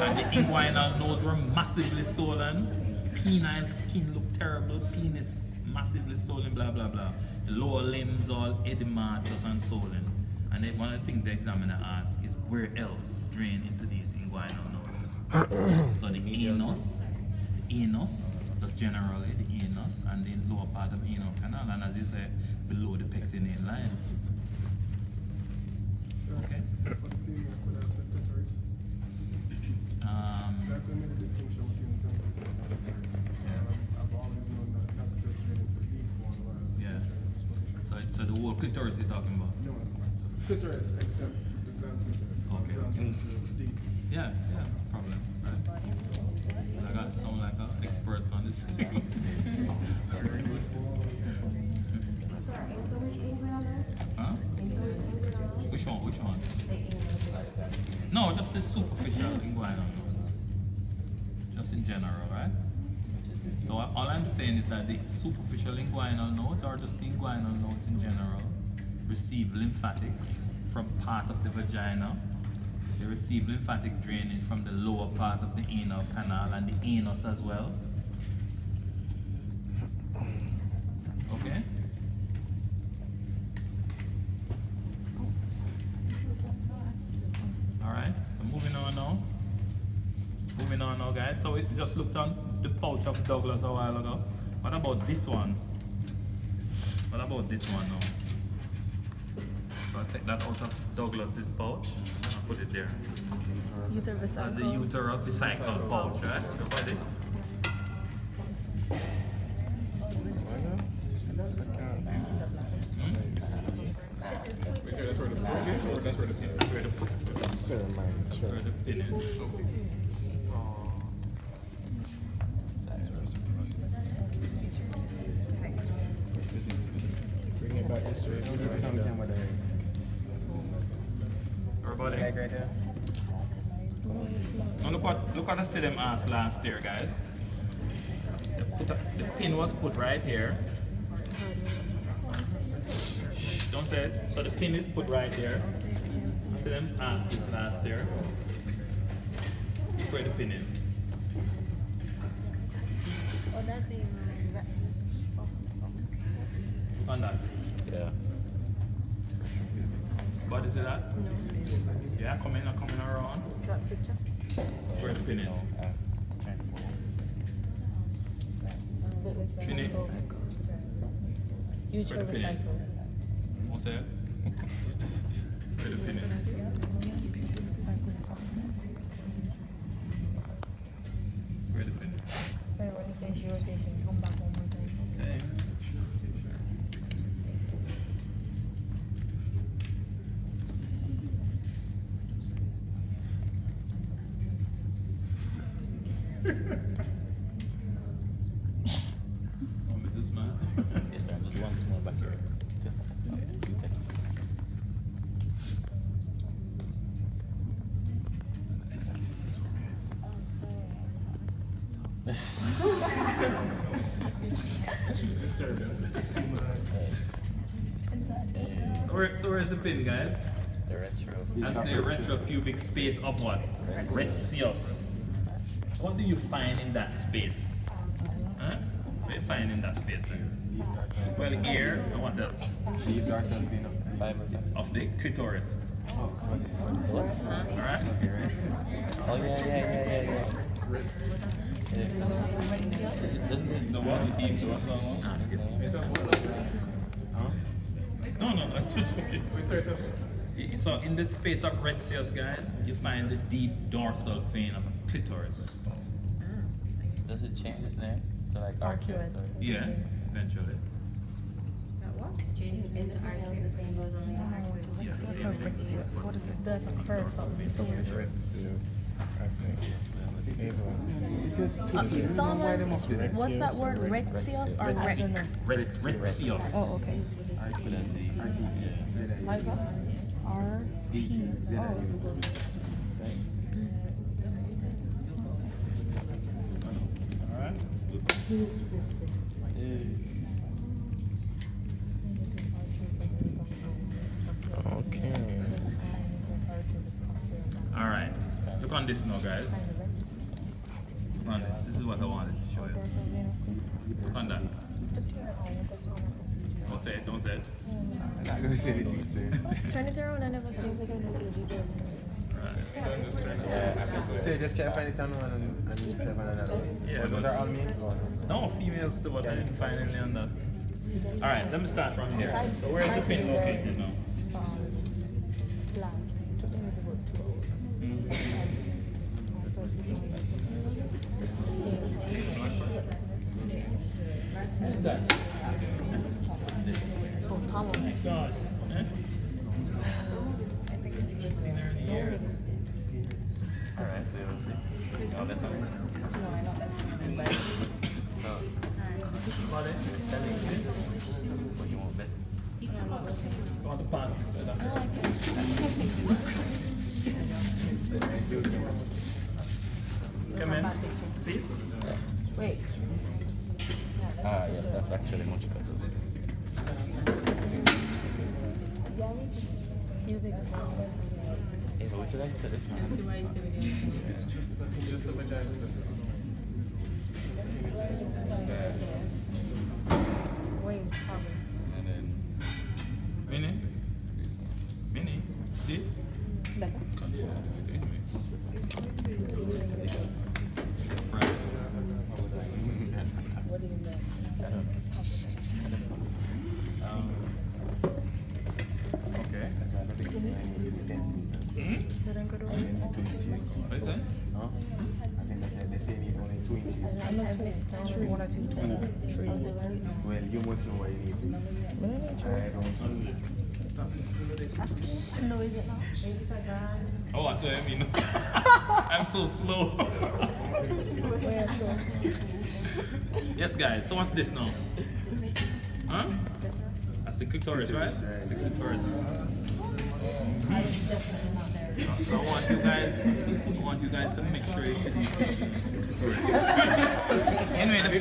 and the inguinal nodes were massively swollen. Penile skin looked terrible. Penis massively swollen. Blah blah blah. The lower limbs all edematous and swollen. And then one of the things the examiner asks is where else drain into these inguinal nodes. So the anus, just generally the anus, and the lower part of the anal canal, and as you say, below the pectinate line. Okay. For the female, could have the clitoris. That could make a distinction between the clitoris and the clitoris. I've always known that the clitoris drains into the deep one, while the Yeah. superficial. So the whole clitoris you're talking about. No, clitoris, except the glans clitoris. Okay. Glans clitoris is deep. Yeah, no problem. Right. I got sound like an expert on this thing. Huh? Which one? No, just the superficial inguinal nodes. Just in general, right? So all I'm saying is that the superficial inguinal nodes, or just the inguinal nodes in general, receive lymphatics from part of the vagina. They receive lymphatic drainage from the lower part of the anal canal and the anus as well. Okay? Alright, so moving on now, guys. So we just looked on the pouch of Douglas a while ago. What about this one? What about this one now? So I take that out of Douglas's pouch and put it there. That's the uteroviscycle pouch, right? So got it. That's where the pin is. Where the pin is. Bring it back this way. Everybody. Right there. Now look what I see them ask last year, guys. The pin was put right here. Shh, don't say it. So the pin is put right here. I see them ask this last year. Where the pin is. Oh, that's the Rex's song. On that. yeah. What is it that? No. Yeah, coming around. Got the picture? Where the pin is. Finish. Future Where the finish? recycle. What's that? Where the finish? Where the finish? So when you finish your rotation, come back one more time. Okay. Oh, Mrs. Man. Yes, sir. Just one small battery. You take it. She's disturbing. So where's the pin, guys? The retro. That's the retro cubic space of what? Retzius. What do you find in that space? Huh? What do you find in that space then? Well, here, and what else? Deep dorsal fin Of the clitoris. Alright? Oh, yeah. Doesn't it No, what? Deep dorsal one? Ask it. No, it's just okay. So in the space of retzius, guys, you find the deep dorsal vein of clitoris. Does it change its name to like Arcuate. Yeah, eventually. Changes in the arc is the same goes on in the arc. Yeah, What's same the thing. Retzius? What is it? The curve something. So weird. Retzius, I think. Solomon, what's that word? Retzius or Retzius. Oh, okay. Like what? R-T. Oh. Alright. Okay. Alright. Look on this now, guys. Look on this. This is what I wanted to show you. Look on that. Don't say it. I'm not gonna say anything, sir. Turn it around, I never see it. So you just can't find it on one and you try find another one. Yeah, But those but- are all males or? No, females too, but I didn't find any on that. Alright, let me start from here. So where's the pin located now? What is that? Oh, Tom. Gosh. Eh? Seen her in years. Alright, so you'll bet on it. So, what you want bet? I want to pass this to them. Come in. See? Wait. Ah, yes, that's actually much better. Hey, so would you like to this one? It's just a vagina. Wait, probably. And then, Mini? See? Better. What do you mean? Okay. But I'm gonna What is that? Huh? I think they say need only 2 inches. I'm not missed 3, 1 or 2, 3. Well, you must know what you need. I don't. No, is it now? Oh, that's what I mean. I'm so slow. Where, sure. Yes, guys. So what's this now? Huh? That's the clitoris, right? That's the clitoris. So I want you guys to make sure you see the Anyway, the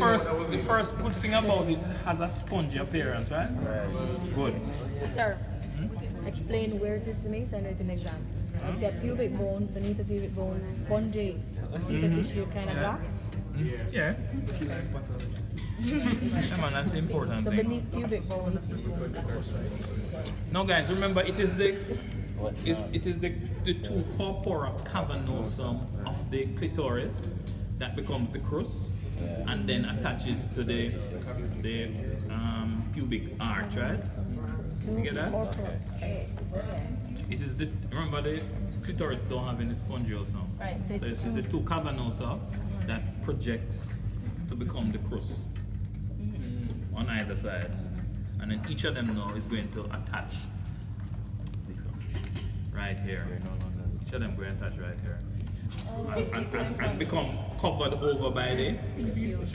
first good thing about it has a spongy appearance, right? Good. Sir, explain where it is to me, send it in exam. It's got pubic bone, beneath the pubic bone, spongy, piece of tissue, kind of black. Yeah. Yeah, man, that's the important So thing. beneath pubic bone, Now, guys, remember it is the two corpora cavernosum of the clitoris that becomes the crus, and then attaches to the pubic arch, right? You get that? It is the, remember the clitoris don't have any spongiosa. Right. So it's the two cavernosa that projects to become the crus on either side. And then each of them now is going to attach right here. Each of them going to attach right here. And become covered over by the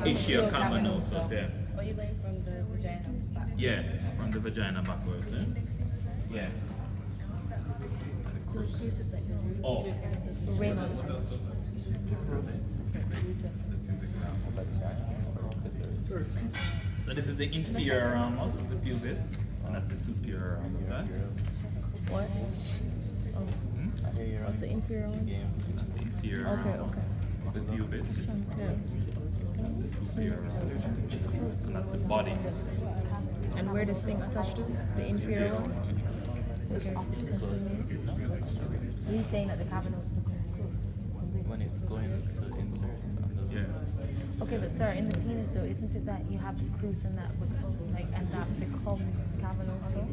ischio cavernosa. Yeah. Are you going from the vagina back? Yeah, from the vagina backwards. Eh? Yeah. So the crease is like the root. Oh. The rim. It's like the root of So this is the inferior ramus, the pubis, and that's the superior ramus, right? What? Oh. What's the inferior one? That's the inferior Okay, ramus. okay. The pubis. Yeah. That's the superior ramus. And that's the body. And where this thing attached to? The inferior one? Okay. He's saying that the cabinet. When it's going to insert on the Yeah. Okay, but sir, in the penis though, isn't it that you have the crus and that becomes like and that becomes cavern also?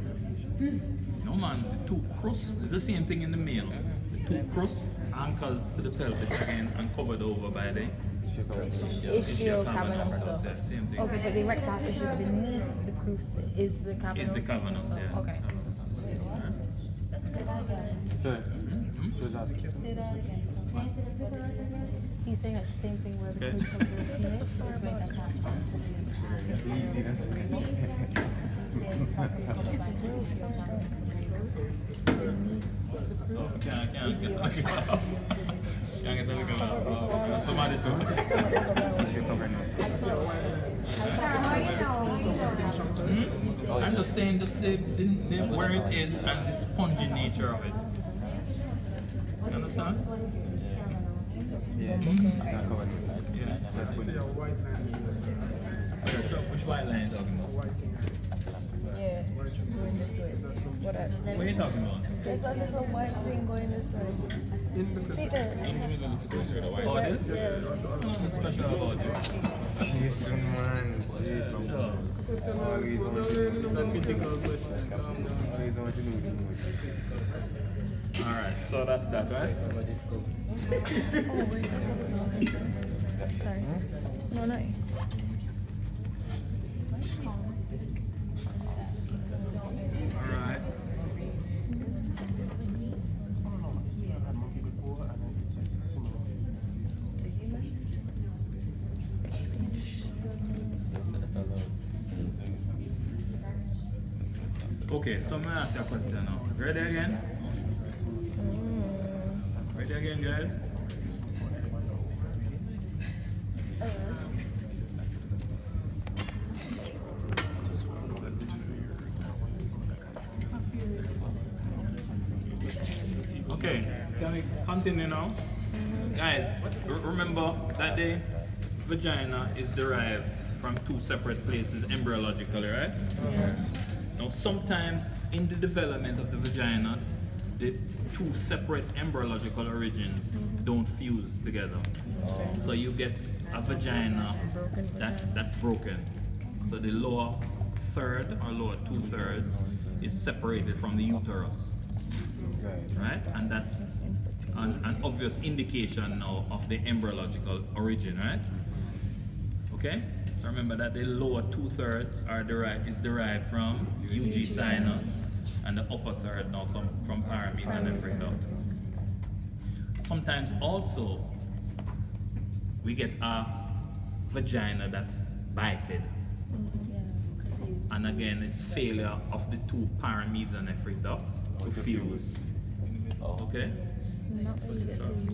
No man, the two crus is the same thing in the male. The two crus anchors to the pelvis again and covered over by the Ischio cavern also. Yeah, same thing. Okay, but the erectile tissue beneath the crus is the cavern. Is the cavernous, yeah. Okay. Sure. Say that again. He's saying that the same thing where the Okay. crus comes to the penis is going to attach. So, can't get the look at somebody too. I'm just saying, just the where it is and the spongy nature of it. You understand? Yeah. Yeah. So I see a white line in this one. So which white line are you talking about? White thing. Yeah, going this way. What What are you talking about? There's a little white thing going this way. In the See there? Oh, it is? Nothing special about it. Yes, man. Yes, man. question All is, we but want no, to really do no physical question. all we want to do is Alright, so that's that, right? Sorry. No, no. Alright. Okay, so I'm gonna ask you a question now. Ready again? Ready again, guys? Okay, can we continue now? Guys, remember that the vagina is derived from two separate places embryologically, right? Yeah. Now, sometimes in the development of the vagina, the two separate embryological origins don't fuse together. So you get a vagina that's broken. So the lower third or lower 2/3 is separated from the uterus, right? And that's an obvious indication now of the embryological origin, right? Okay? So remember that the lower 2/3 is derived from UG sinus, and the upper third now come from paramesonephric duct. Sometimes also we get a vagina that's bifid, and again it's failure of the two paramesonephric ducts to fuse. Okay?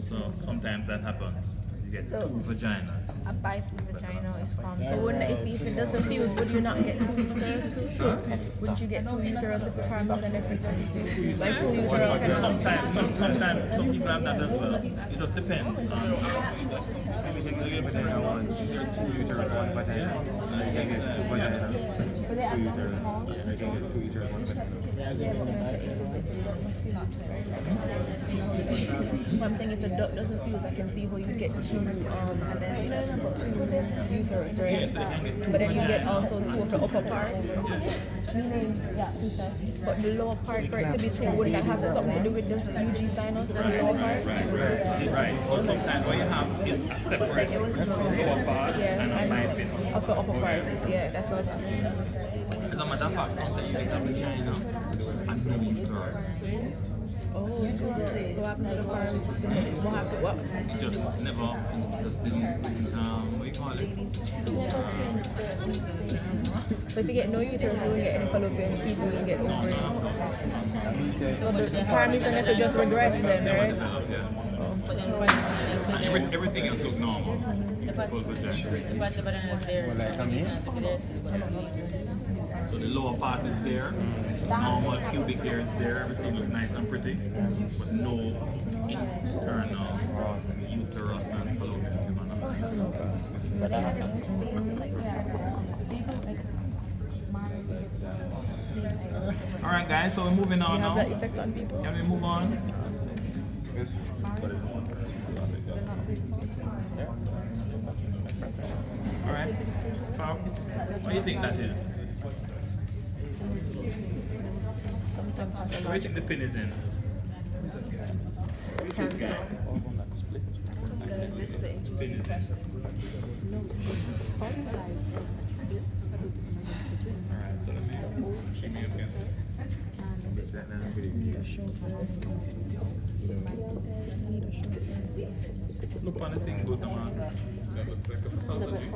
So sometimes that happens. You get two vaginas. A bifid vagina is from. But wouldn't it, if it doesn't fuse, would you not get two uterus too? Wouldn't you get two uterus if the parameters and everything? Like two uterus? Sometimes some people have that as well. It just depends on vagina one, two uterus, one vagina. And you get two vagina. But they are Two not uterus. small. Yeah, I can get 2 uterus, 1 vagina. So I'm saying if the duct doesn't fuse, I can see how you get two uterus, right? Yeah, so they can get two But then you get vaginas. also two of the upper parts. But the lower part for it to be two, wouldn't that have something to do with the UG sinus, the lower part? Right. So sometimes what you have is a separate lower part and a piping. Of the upper part, yeah, that's what I was asking. As a matter of fact, sometimes you get a vagina and no uterus. Oh, so what happened to the part? What happened? What? It's just never, just didn't, what do you call it? But if you get no uterus, you won't get any fallopian tube, you won't get ovaries. So the parameter if it just regress then, right? And everything else look normal. Full vagina. So the lower part is there, normal pubic hair is there, everything looks nice and pretty, but no internal uterus and fallopian tube. But they have enough space to like Alright guys, so we're moving on now. That effect on people. Can we move on? Alright. Fab, what do you think that is? Where do you think the pin is in? Cancer. because this is an interesting Pin is in. question. Alright, so let me give me a pencil. Look on the thing good, man. That looks like a pathology.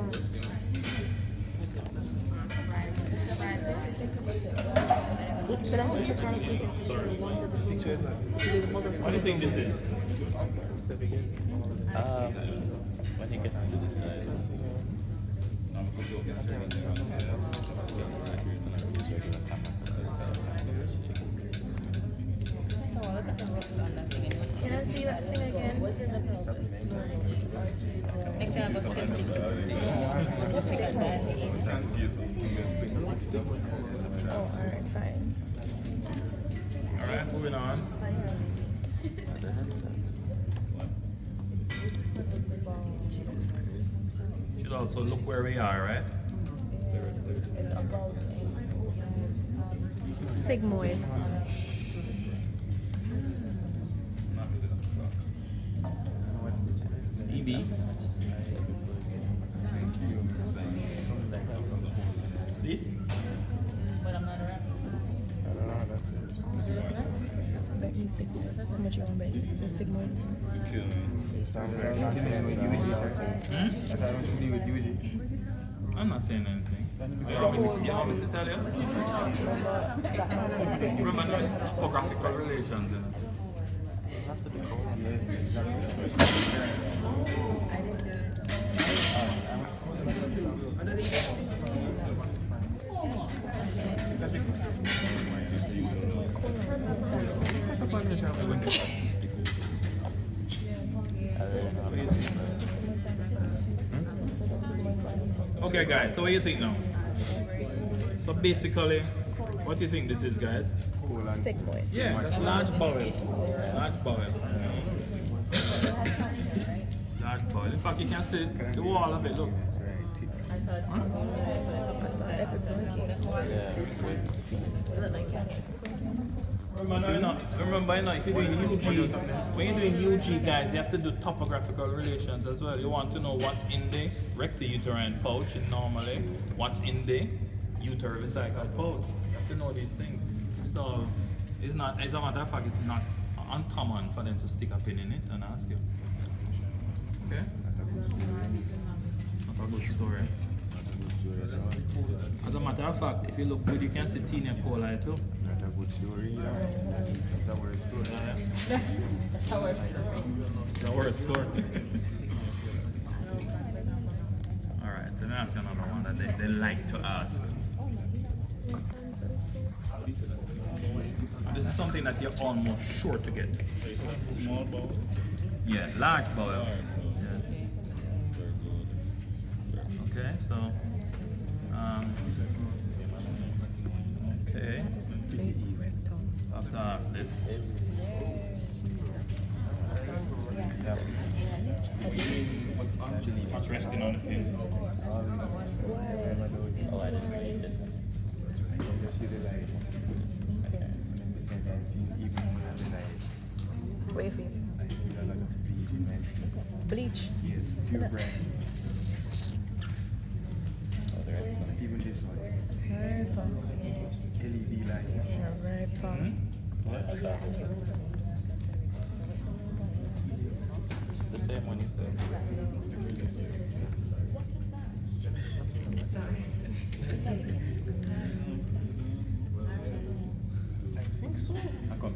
But I think the time to show the ones that this picture is not. What do you think this is? When he gets to this side, Can I see that thing again? What's in the pelvis? Next time I go septic. Something like that. Oh, alright, fine. Alright, moving on. Should also look where we are, right? It's above Sigmoid. EB. See? But I'm not around. Bet you sigmoid. How much you want to bet? Just sigmoid. I'm not saying anything. You want me to tell you? Remember, it's topographical relations. You know? I didn't do it. Okay, guys, so what do you think now? So basically, what do you think this is, guys? Sigmoid. Yeah, that's large bowel. Large bowel. Large bowel. In fact, you can see the wall of it, look. Remember, if you're doing UG, when you're doing UG, guys, you have to do topographical relations as well. You want to know what's in the rectouterine pouch, and normally what's in the uterovesical pouch. You have to know these things. So, it's not, as a matter of fact, it's not uncommon for them to stick a pin in it and ask you. Okay? Not a good story. As a matter of fact, if you look good, you can see tinea coli too. Not a good story, That's the worst story. That's how we're story. It's the worst story. Alright, let me ask you another one that they like to ask. And this is something that you're almost sure to get. Small bowel? Yeah, large bowel. Yeah. Okay, so this. What's resting on the pin? Oh, I didn't read it. Wait for you. Bleach. Yes, pure brand. Even this one. LED light. Very fun. The same one you said. I think so. I come.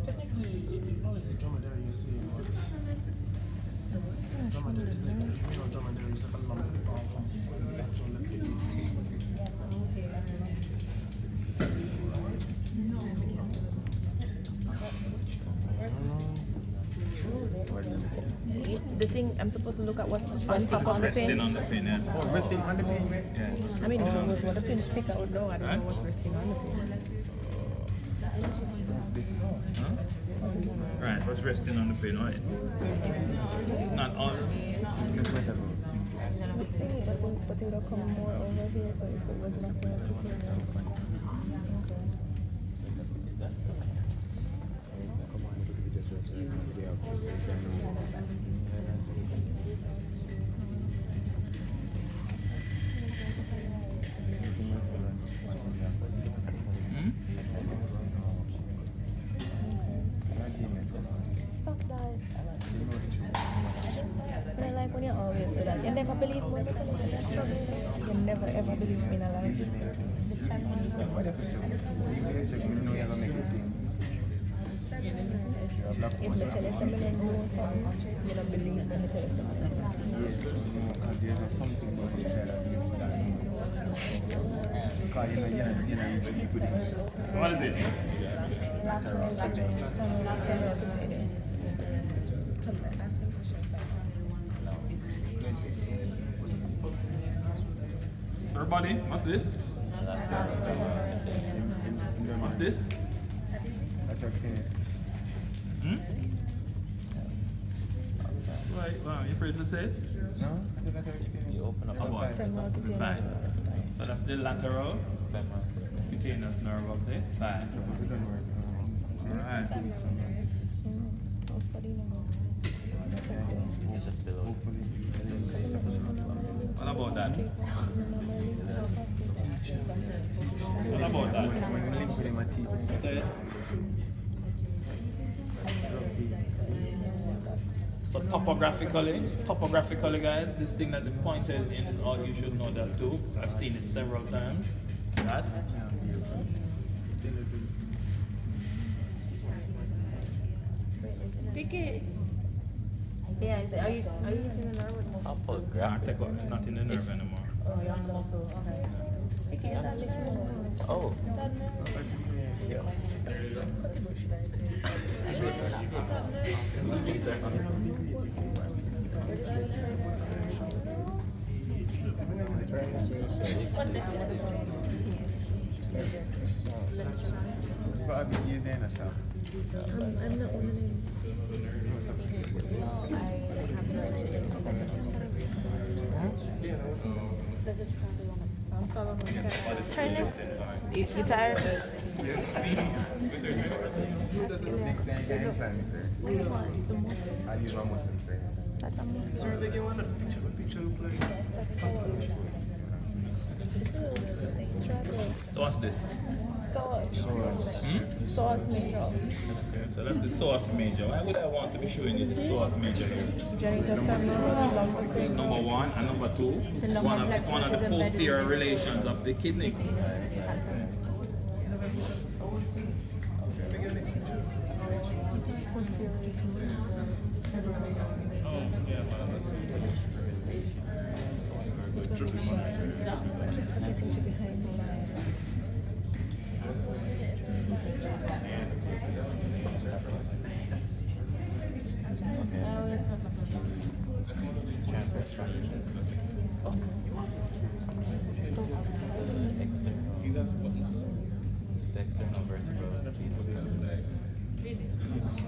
Technically, only the dromedary you see, but dromedary is like, dromedary is like a lump of the actual lipid. The thing, I'm supposed to look at what's on top of the Resting pin. on the pin, yeah. Oh, resting on the pin. Yeah. I mean, if it was what the pin stick, I would know. I don't know what's resting on the pin. Right, what's resting on the pin, right? Not all. But it would have come more over here, so if it was not there, Stop that. But I like when you always do that. You never believe me when you tell me that that's trouble. You never ever believe me in a life. If me tell you something and you know something, you don't believe when me tell you something. What is it? Everybody, what's this? What's this? Hmm? Right, wow, you afraid to say it? No? You open up Oh, what? Fine. So that's the lateral cutaneous nerve up there. Fine. Alright. It's just below. What about that? What about that? Okay. So topographically guys, this thing that the pointer is in is all you should know that too. I've seen it several times. That. Ticket. Yeah, are you using the nerve with muscle? Topographic. Not in the nerve anymore. Oh, you're on the muscle. Okay. Ticket is on the nerve. Oh. Yeah. I'm not one of them. Turn this. You tired? That's a muscle. Sir, they get one picture look like. That's So what's this? Sauce major. Okay, so that's the psoas major. Why would I want to be showing you the psoas major here? Number one and number two, one of the posterior relations of the kidney.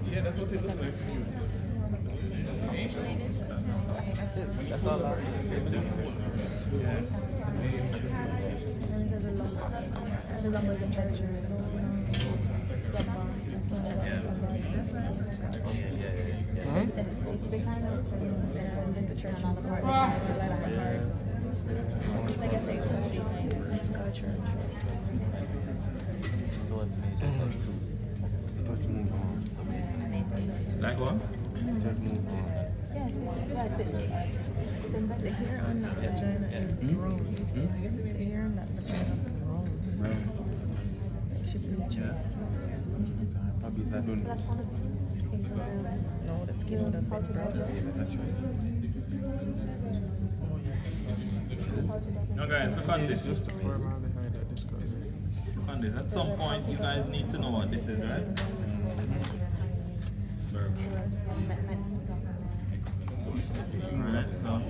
Yeah, that's what it looks like. That's it. That's all I see. Yes. As long as the church is so, they kind of the church and support the lives of hard. Like I say, go to church. So it's major. Let's move on. Like what? Just move on. The hair on that vagina is grown. The hair on that vagina is grown. It should be natural. Probably if I don't know. No, the skin would have been No guys, look on this. Just the formaldehyde that discovers. Look on this. At some point you guys need to know what this is, right? Alright, so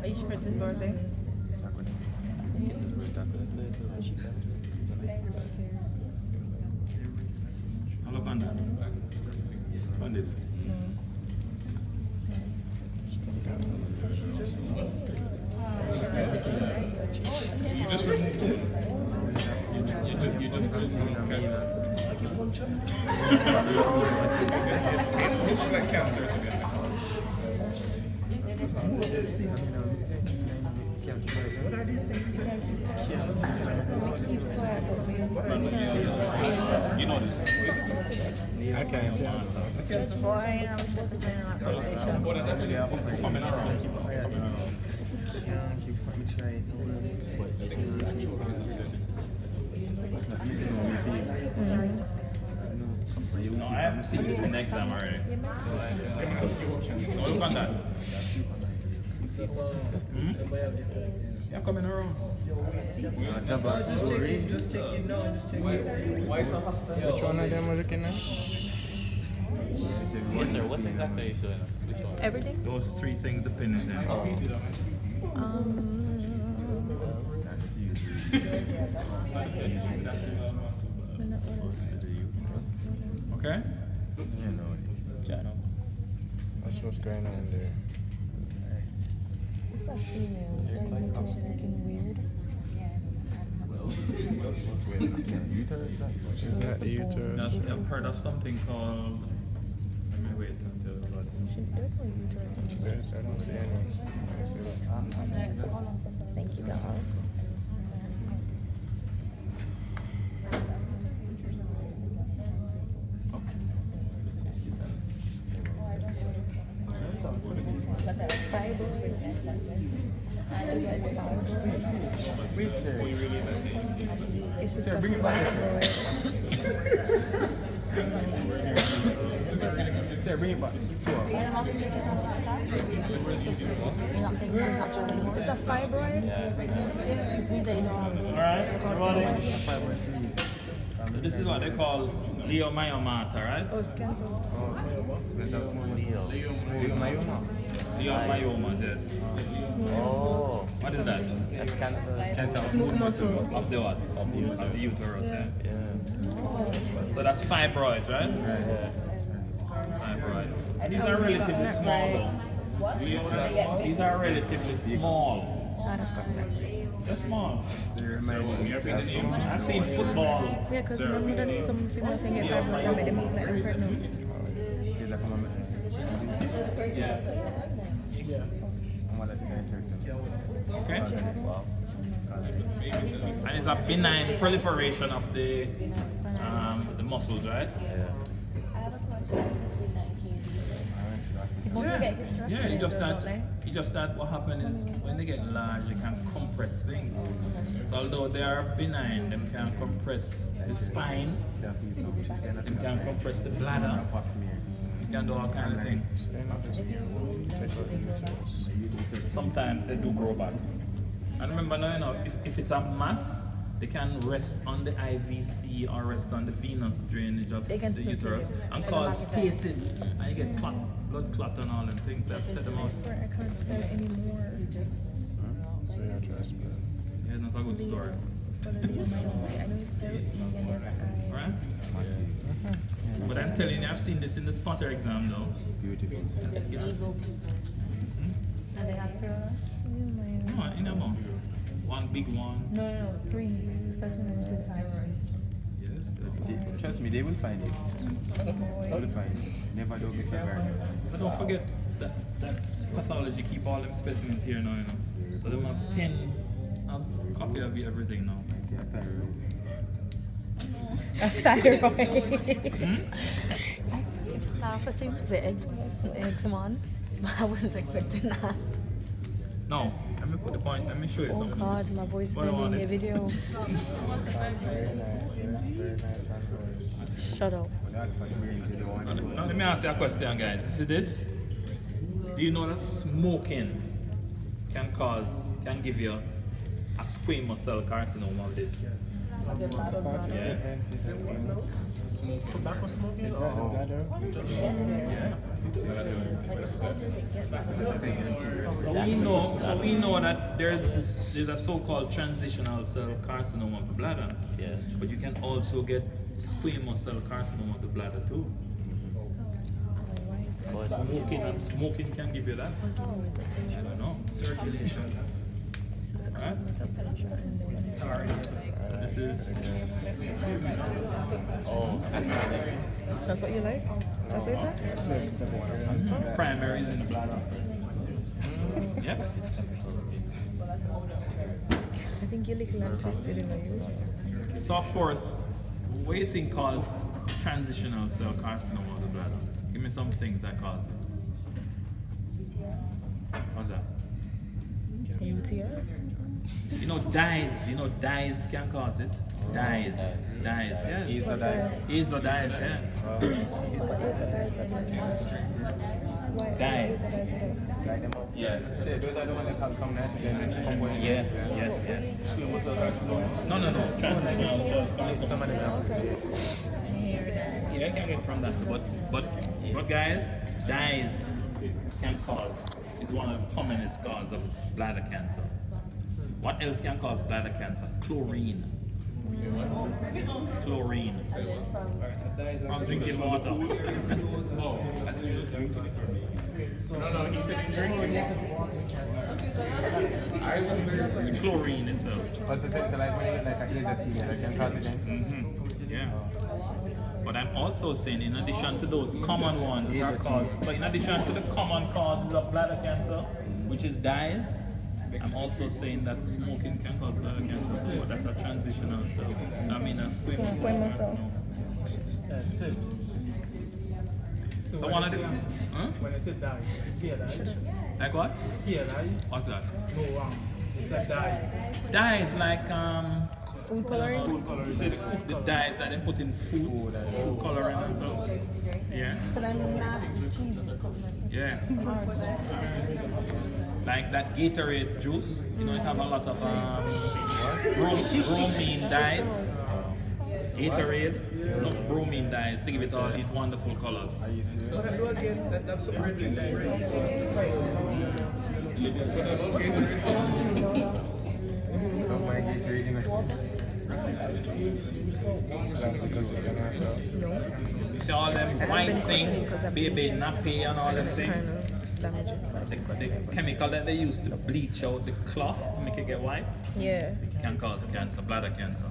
Are you sure it's his birthday? now look on that. Look on this. You just removed it. You just put it on camera. It looks like cancer, to be honest. What are these things? You know this. I can't see. Boy, I was just playing on that Oh, that's actually coming around. No, I haven't seen this in exam already. No, look on that. Yeah, coming around. Just check it now. Just check it. Why so hostile? Which one of them are looking at? Yes, sir. What exactly are you showing us? Which one? Everything? Those three things the pin is in. Okay? That's what's going on there. It's a female. Is that uterus looking weird? Isn't that the uterus? I've heard of something called. Let me wait until it There's no uterus in there. Yes, I don't see any. I see that. Thank you, God. Sir, bring it back. Sir, bring it back. Is that fibroid? Alright, everybody. So this is what they call leiomyomata, right? Oh, it's cancer. Leiomyomas, yes. Oh, What is that? that's cancer. Smooth muscle. Of the what? Of the uterus, yeah. Yeah. So that's fibroids, right? Yeah. Fibroids. These are relatively small though. These are relatively small. They're small. I've seen football. Yeah, because remember that some females can get fibroids and make them look like they're pregnant. Okay. And it's a benign proliferation of the muscles, right? Yeah, it's just that what happens is when they get large, they can compress things. So although they are benign, they can compress the spine, they can compress the bladder, they can do all kind of things. Sometimes they do grow back. And remember now, if it's a mass, they can rest on the IVC or rest on the venous drainage of They can the flip uterus it. and cause stasis, and you get clot, blood clot and all them things that set them I out. swear I can't spell it anymore. So you're trying to spell. Yeah, it's not a good story. For the Leo myeloma, I know it's L-E and there's I. Right? But I'm telling you, I've seen this in the spotter exam though. Beautiful. And they have Leo myeloma. No, in a month. One big one. no, 3 specimens with thyroid. Yes. Trust me, they will find it. They will find it. Never do before garden. But don't forget that pathology keep all them specimens here now, you know. So them have 10 copy of everything now. See a thyroid. A thyroid. For things to say eczema, but I wasn't expecting that. No, let me put the point, let me show you Oh something. God, my voice What I been in your wanted. video. Sounds very nice. Yeah, very nice and good. Shut up. That's what the brain is doing. Now let me ask you a question, guys. You see this? Do you know that smoking can give you a squamous cell carcinoma of this? Yeah. Tobacco smoking? Is that the bladder? So we know that there's a so-called transitional cell carcinoma of the bladder. Yeah. But you can also get squamous cell carcinoma of the bladder too. Smoking can give you that. I don't know. Circulation. Right? So this is That's what you like? That's what you said? Except for the brain. primaries in the bladder. Yep. I think you're little and twisted in you. So of course, what do you think cause transitional cell carcinoma of the bladder? Give me some things that cause it. What's that? UTI? You know dyes can cause it. Dyes, yeah. Is or die? Is or dyes, yeah. Dyes. Light them up. Yeah. So those are the ones that have some nitrogen components. Yes. No. Transitional cell carcinoma. Some of them have. Yeah, I can get from that. But guys, dyes can cause, is one of the commonest cause of bladder cancer. What else can cause bladder cancer? Chlorine. Chlorine. From drinking water. No, he said drinking. I was very. The chlorine itself. Also, so like when you get like a laser TV, that can cause it. Yeah. But I'm also saying, in addition to those common ones, that are caused, so in addition to the common causes of bladder cancer, which is dyes, I'm also saying that smoking can cause bladder cancer too, but that's a transitional cell. I mean, a squamous Squamous cell. That's it. So one of the, When I say dies, here dies. like what? Here dies. What's that? No, it's a dies. Dyes like Food coloring? you say the dyes that they put in food coloring and stuff. Yeah. Yeah. Like that Gatorade juice, you know, it have a lot of bromine dyes. Gatorade, enough bromine dyes to give it all these wonderful colors. What I do again, that's a pretty nice. Don't mind it reading it. You see all them white things, baby nappy and all them things. The chemical that they use to bleach out the cloth to make it get white Yeah. can cause cancer, bladder cancer.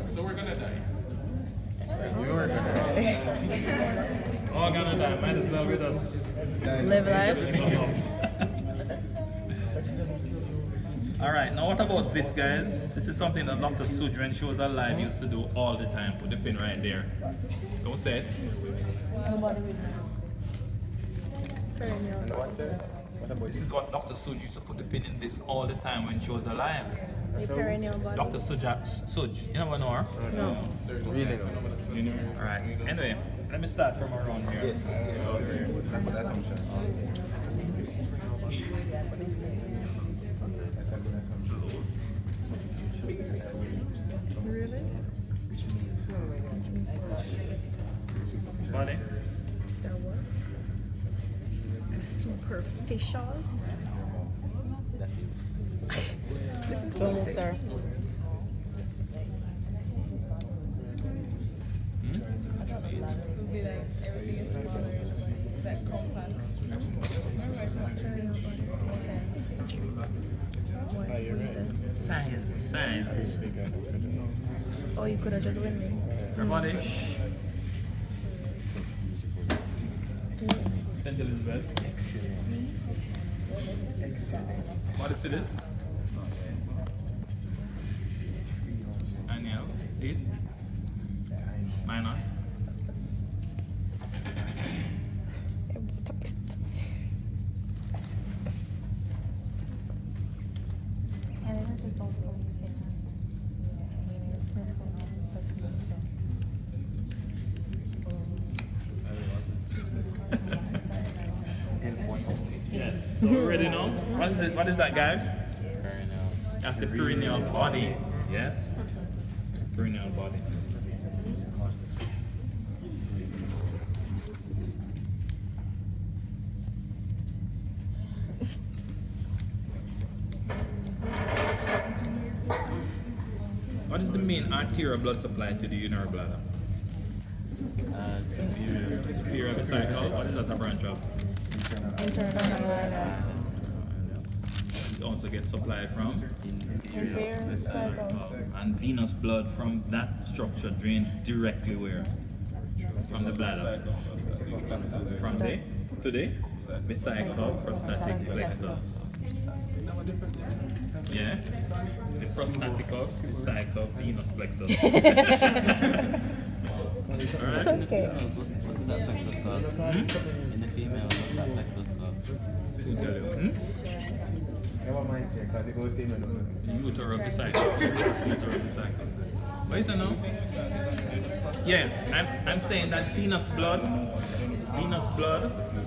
So we're gonna die. You're gonna All gonna die, might as well with us. Live life. Alright, now what about this, guys? This is something that Dr. Suj, when she was alive, used to do all the time. Put the pin right there. Don't say it. This is what Dr. Suj used to put the pin in this all the time when she was alive. Dr. Suj, you never know her? No. really. Alright, anyway, let me start from around here. Yes. That's what assumption. That's a good assumption. Really? Body. That what? Superficial? That's it. Listen to what you say. Would be like everything is smaller, like compact. Remember I talked about Oh, you're right. Size. Oh, you could have just went me. Body. St. Elizabeth. What is it? Daniel. See it? Minor. And it was just all the skin. It's physical, it's supposed Yes. So we already know. What is that, guys? That's the perineal body. Yes. Perineal body. What is the main arterial blood supply to the urinary bladder? Superior vesicle. What is that a branch of? It also gets supplied from Inferior vesicle. and venous blood from that structure drains directly where? From the bladder. From the to the vesicle prostatic plexus. Yeah? The prostatical vesicle venous plexus. Alright? Okay. What is that plexus called? In the female, what's that plexus called? Never mind, because they go see me. The uterus vesicle. Uterus vesicle. What is it now? Yeah, I'm saying that venous blood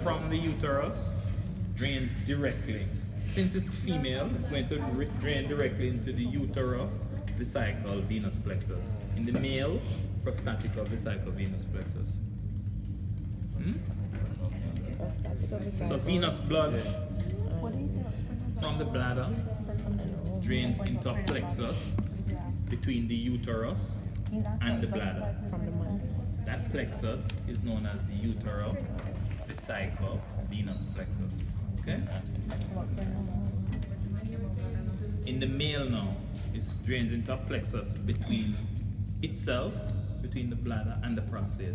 from the uterus drains directly. Since it's female, it's going to drain directly into the utero-vesical venous plexus. In the male, prostatical vesical venous plexus. So venous blood from the bladder drains into a plexus between the uterus and the bladder. That plexus is known as the utero-vesical venous plexus. Okay? In the male now, it drains into a plexus between itself, between the bladder and the prostate.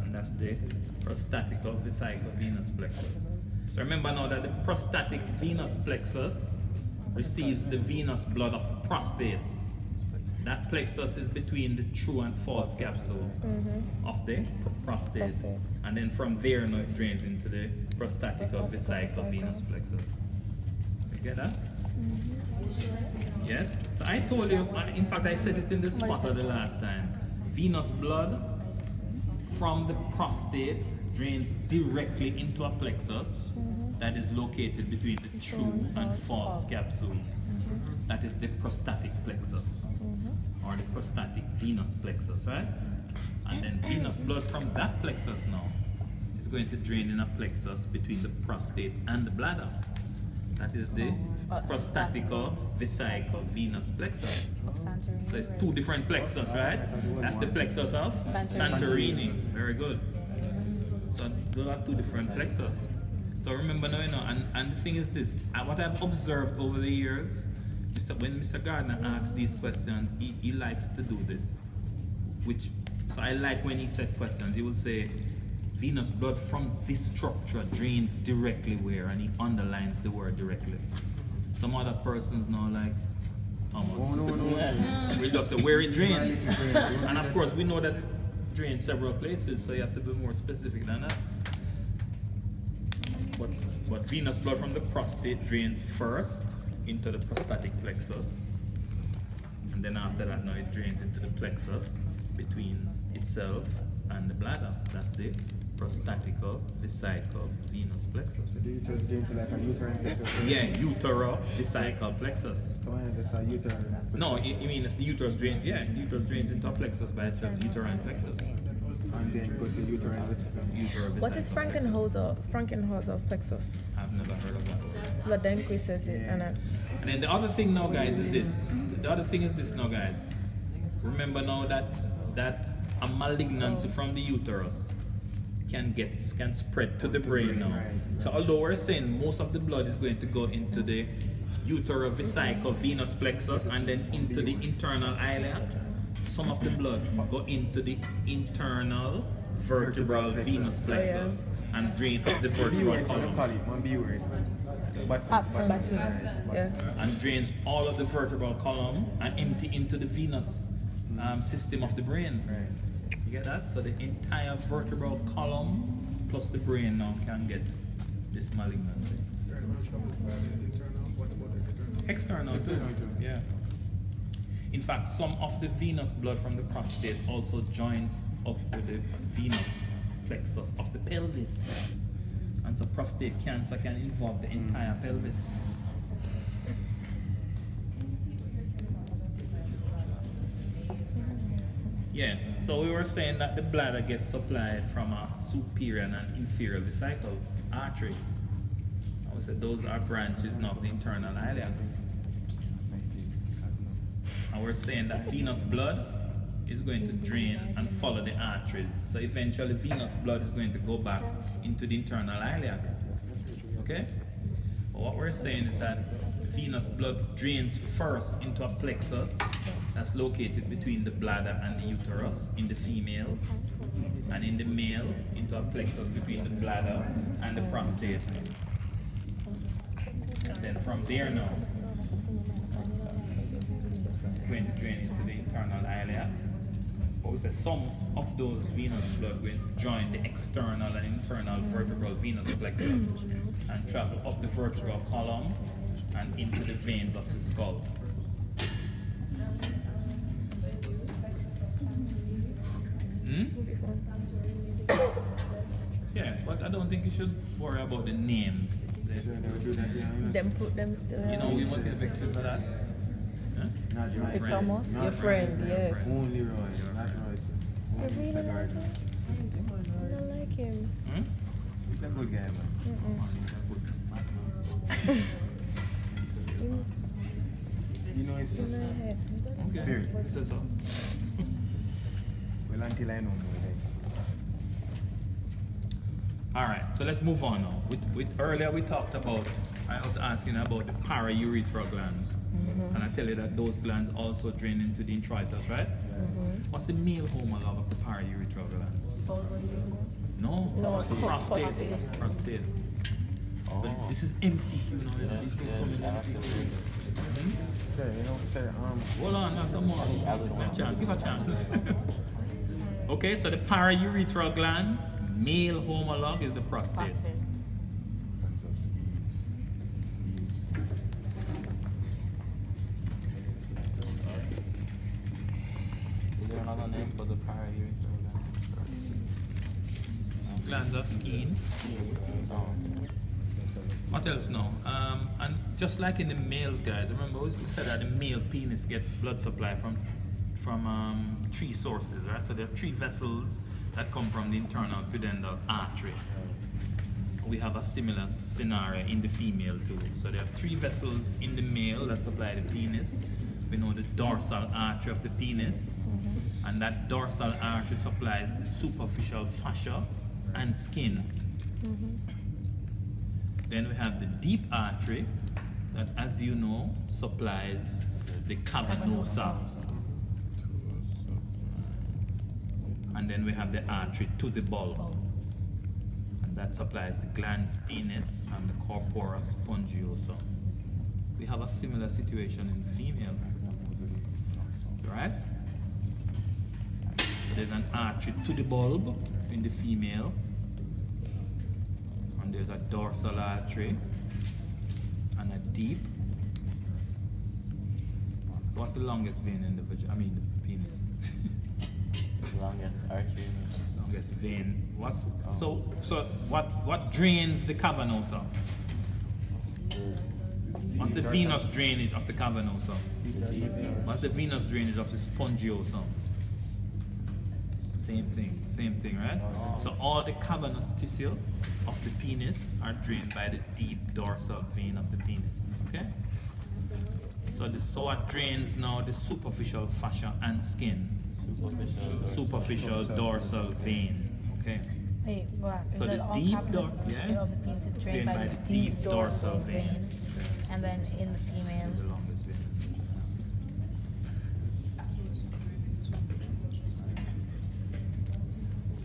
And that's the prostatical vesical venous plexus. So remember now that the prostatic venous plexus receives the venous blood of the prostate. That plexus is between the true and false capsule of the prostate. And then from there now it drains into the prostatical vesical venous plexus. You get that? Yes? So I told you, in fact I said it in the spotter the last time. Venous blood from the prostate drains directly into a plexus that is located between the true and false capsule. That is the prostatic plexus, or the prostatic venous plexus, right? And then venous blood from that plexus now is going to drain in a plexus between the prostate and the bladder. That is the prostatical vesical venous plexus. So it's two different plexus, right? That's the plexus of Santorini. Very good. So those are two different plexus. So remember now, and the thing is this, what I've observed over the years, when Mr. Gardner asks these questions, he likes to do this. So I like when he said questions, he will say, venous blood from this structure drains directly where, and he underlines the word directly. Some other persons know like, we just say where it drains. And of course we know that it drains several places, so you have to be more specific than that. But venous blood from the prostate drains first into the prostatic plexus, and then after that now it drains into the plexus between itself and the bladder. That's the prostatical, vesical, venous plexus. So do you just drain to like a uterine plexus? Yeah, utero, vesical plexus. Come on, that's a uterine. No, you mean if the uterus drains? Yeah, the uterus drains into a plexus by itself, uterine plexus. And then go to uterine plexus. What is Frankenhauser plexus? I've never heard of that. Blood increases it and And then the other thing now, guys, is this. The other thing is this now, guys. Remember now that a malignancy from the uterus can spread to the brain now. So although we're saying most of the blood is going to go into the uterovesical venous plexus and then into the internal ilia, some of the blood go into the internal vertebral venous plexus and drain up the vertebral column. And drains all of the vertebral column and empty into the venous system of the brain. You get that? So the entire vertebral column plus the brain now can get this malignancy. External too. Yeah. In fact, some of the venous blood from the prostate also joins up with the venous plexus of the pelvis. And so prostate cancer can involve the entire pelvis. Yeah, so we were saying that the bladder gets supplied from a superior and an inferior vesical artery. I would say those are branches of the internal ilia. And we're saying that venous blood is going to drain and follow the arteries. So eventually venous blood is going to go back into the internal ilia. Okay? But what we're saying is that venous blood drains first into a plexus that's located between the bladder and the uterus in the female, and in the male into a plexus between the bladder and the prostate. And then from there now, going to drain into the internal ilia. But we say some of those venous blood going to join the external and internal vertebral venous plexus and travel up the vertebral column and into the veins of the skull. Yeah, but I don't think you should worry about the names. them put them still. You know, we must get vexed for that. Huh? Not Your right. friend. Thomas, your friend, yes. Only Roy, not Roy. I really like him. I don't like him. He's a good guy, man. You know it's In my head. Okay, Very. he says so. Well, until I know more. Alright, so let's move on now. Earlier we talked about, I was asking about the paraurethral glands. And I tell you that those glands also drain into the introitus, right? What's the male homologue of the paraurethral glands? No, prostate. Prostate. But this is MCQ now, you know, these things come in MCQ. Sir, you know, sir, Hold on, I have some more. Give a chance. Okay, so the paraurethral glands, male homologue is the prostate. Is there another name for the paraurethral glands? Glands of skin. What else now? And just like in the males, guys, remember we said that the male penis get blood supply from three sources, right? So there are three vessels that come from the internal pudendal artery. We have a similar scenario in the female too. So there are three vessels in the male that supply the penis. We know the dorsal artery of the penis, and that dorsal artery supplies the superficial fascia and skin. Then we have the deep artery that, as you know, supplies the cavernosa. And then we have the artery to the bulb. And that supplies the glans penis and the corpora spongiosum. We have a similar situation in the female. Right? So there's an artery to the bulb in the female. And there's a dorsal artery and a deep. What's the longest vein in the penis? Longest artery. pubis vein. What drains the cavernosa? What's the venous drainage of the cavernosa? What's the venous drainage of the spongiosum? Same thing, right? So all the cavernous tissue of the penis are drained by the deep dorsal vein of the penis. Okay? So what drains now the superficial fascia and skin? Superficial dorsal vein. Okay? Wait, what? So the deep dorsal, yes, of the penis is drained by the deep dorsal vein. And then in the female. The longest vein.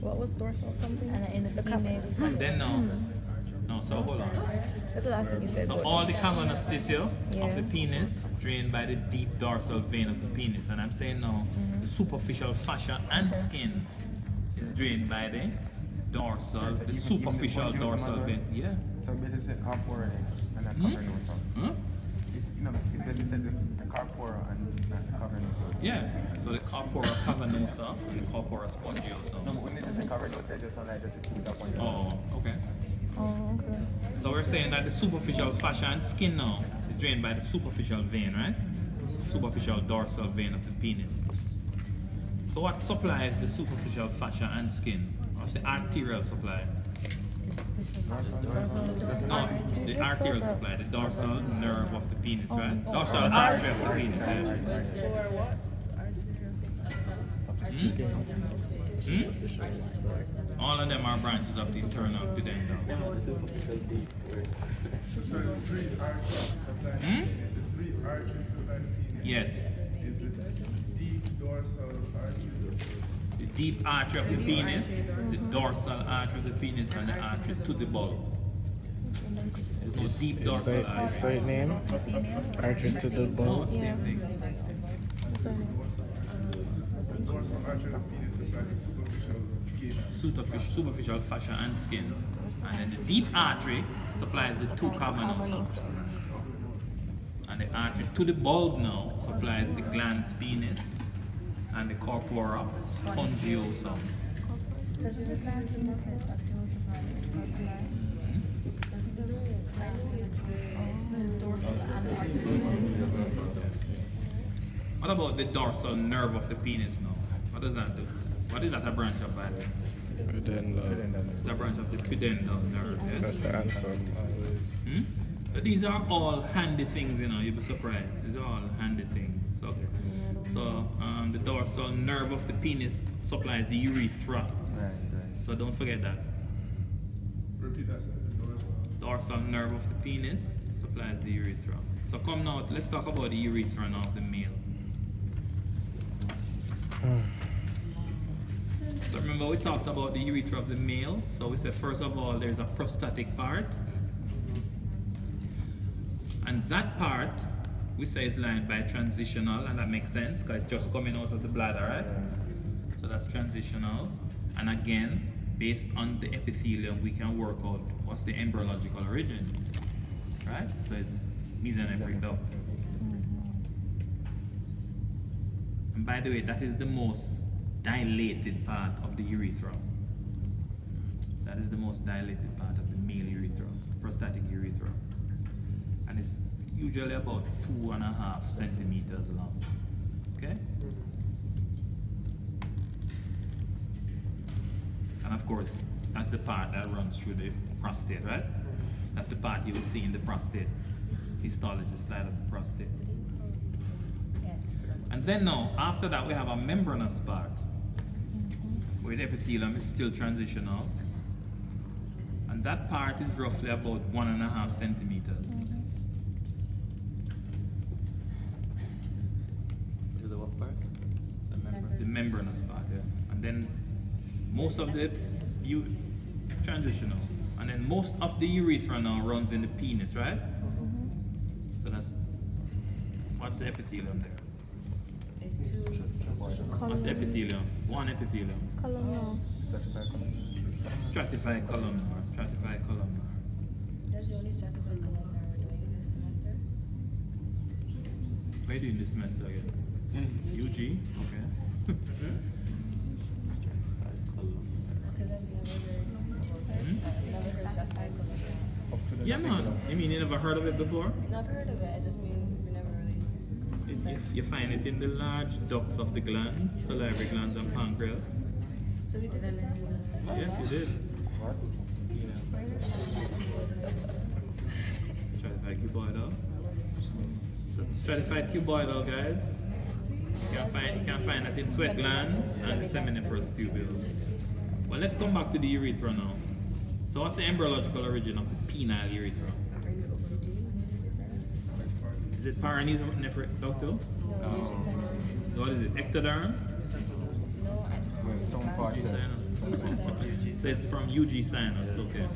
What was dorsal something? And then in the female. And then no, so hold on. That's the last thing you said. So all the cavernous tissue of the penis drained by the deep dorsal vein of the penis. And I'm saying now, the superficial fascia and skin is drained by the superficial dorsal vein. Yeah. So basically corpora and not cavernosa. Huh? It basically says the corpora and not cavernosa. Yeah. So the corpora cavernosa and the corpora spongiosum. No, but when it says cavernosa, it just sounds like just a keep up on your Oh, okay. Oh, okay. So we're saying that the superficial fascia and skin now is drained by the superficial vein, right? Superficial dorsal vein of the penis. So what supplies the superficial fascia and skin? What's the arterial supply? No, the arterial supply, the dorsal nerve of the penis, right? Dorsal artery of the penis, yeah. All of them are branches of the internal pudendal. So the three arteries supply the three arteries supply the penis. Yes. Is the deep dorsal artery. The deep artery of the penis, the dorsal artery of the penis, and the artery to the bulb. There's no deep dorsal artery. Site name? Artery to the No, bone. same thing. The dorsal artery of the penis supply the superficial skin. Superficial fascia and skin. And then the deep artery supplies the two cavernosa. And the artery to the bulb now supplies the glans penis and the corpora spongiosum. Does it besides the muscle of those supplies? What about the dorsal nerve of the penis now? What does that do? What is that a branch of that? It's a branch of the pudendal nerve. Yeah? That's the answer. So these are all handy things, you know, you'll be surprised. These are all handy things. So the dorsal nerve of the penis supplies the urethra. So don't forget that. Repeat that, sir. Dorsal nerve of the penis supplies the urethra. So come now, let's talk about the urethra now of the male. So remember we talked about the urethra of the male. So we said first of all there's a prostatic part. And that part we say is lined by transitional, and that makes sense because it's just coming out of the bladder, right? So that's transitional. And again, based on the epithelium, we can work out what's the embryological origin, right? So it's mesonephric duct. And by the way, that is the most dilated part of the urethra. That is the most dilated part of the male urethra, prostatic urethra. And it's usually about 2.5 centimeters long. Okay? And of course, that's the part that runs through the prostate, right? That's the part you will see in the prostate. Histology slide of the prostate. And then now, after that, we have a membranous part, where the epithelium is still transitional. And that part is roughly about 1.5 centimeters. The what part? The membranous part, yeah. And then most of the transitional. And then most of the urethra now runs in the penis, right? So that's, what's the epithelium there? It's two. What's the epithelium? One epithelium. Columnar. Stratified columnar. Stratified columnar. That's the only stratified columnar we're doing this semester. What are you doing this semester again? UG? Okay. Yeah, man. You mean you never heard of it before? No, I've heard of it. I just mean we never really. You find it in the large ducts of the glands, salivary glands and pancreas. So we did this stuff? Yes, you did. Stratified cuboidal. So stratified cuboidal, guys. You can find it in sweat glands and the seminiferous tubules. Well, let's come back to the urethra now. So what's the embryological origin of the penile urethra? Is it paranese doctor? What is it? Ectoderm? So it's from UG sinus, okay.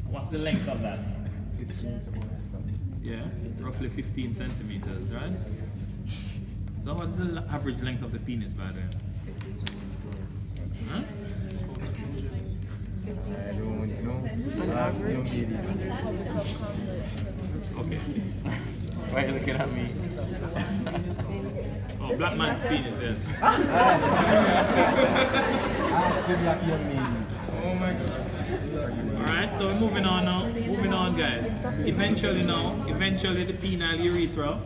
What's the length of that? Yeah, roughly 15 centimeters, right? So what's the average length of the penis, by the way? Huh? Okay. Why are you looking at me? Oh, black man's penis, yes. Oh my god. Alright, so we're moving on now. Moving on, guys. Eventually the penile urethra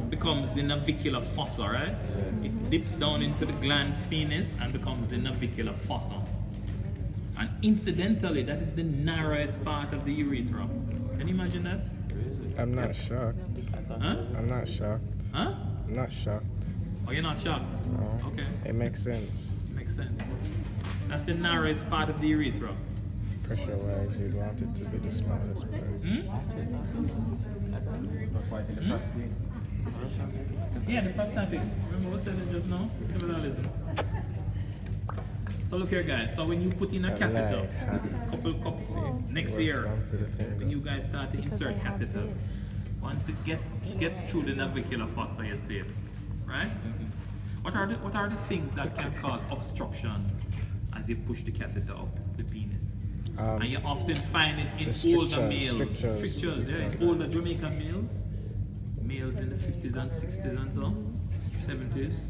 becomes the navicular fossa, right? It dips down into the glans penis and becomes the navicular fossa. And incidentally, that is the narrowest part of the urethra. Can you imagine that? I'm not shocked. Huh? I'm not shocked. Huh? I'm not shocked. Oh, you're not shocked? No. Okay. It makes sense. Makes sense. That's the narrowest part of the urethra. Pressure-wise, you'd want it to be the smallest part. Yeah, the prostatic. Remember what I said just now? Give it a listen. So look here, guys. So when you put in a catheter, couple next year, when you guys start to insert catheters, once it gets through the navicular fossa, you're safe, right? What are the things that can cause obstruction as you push the catheter up the penis? And you often find it in older males. Strictures, yeah, in older Jamaican males in the 50s and 60s and so, 70s.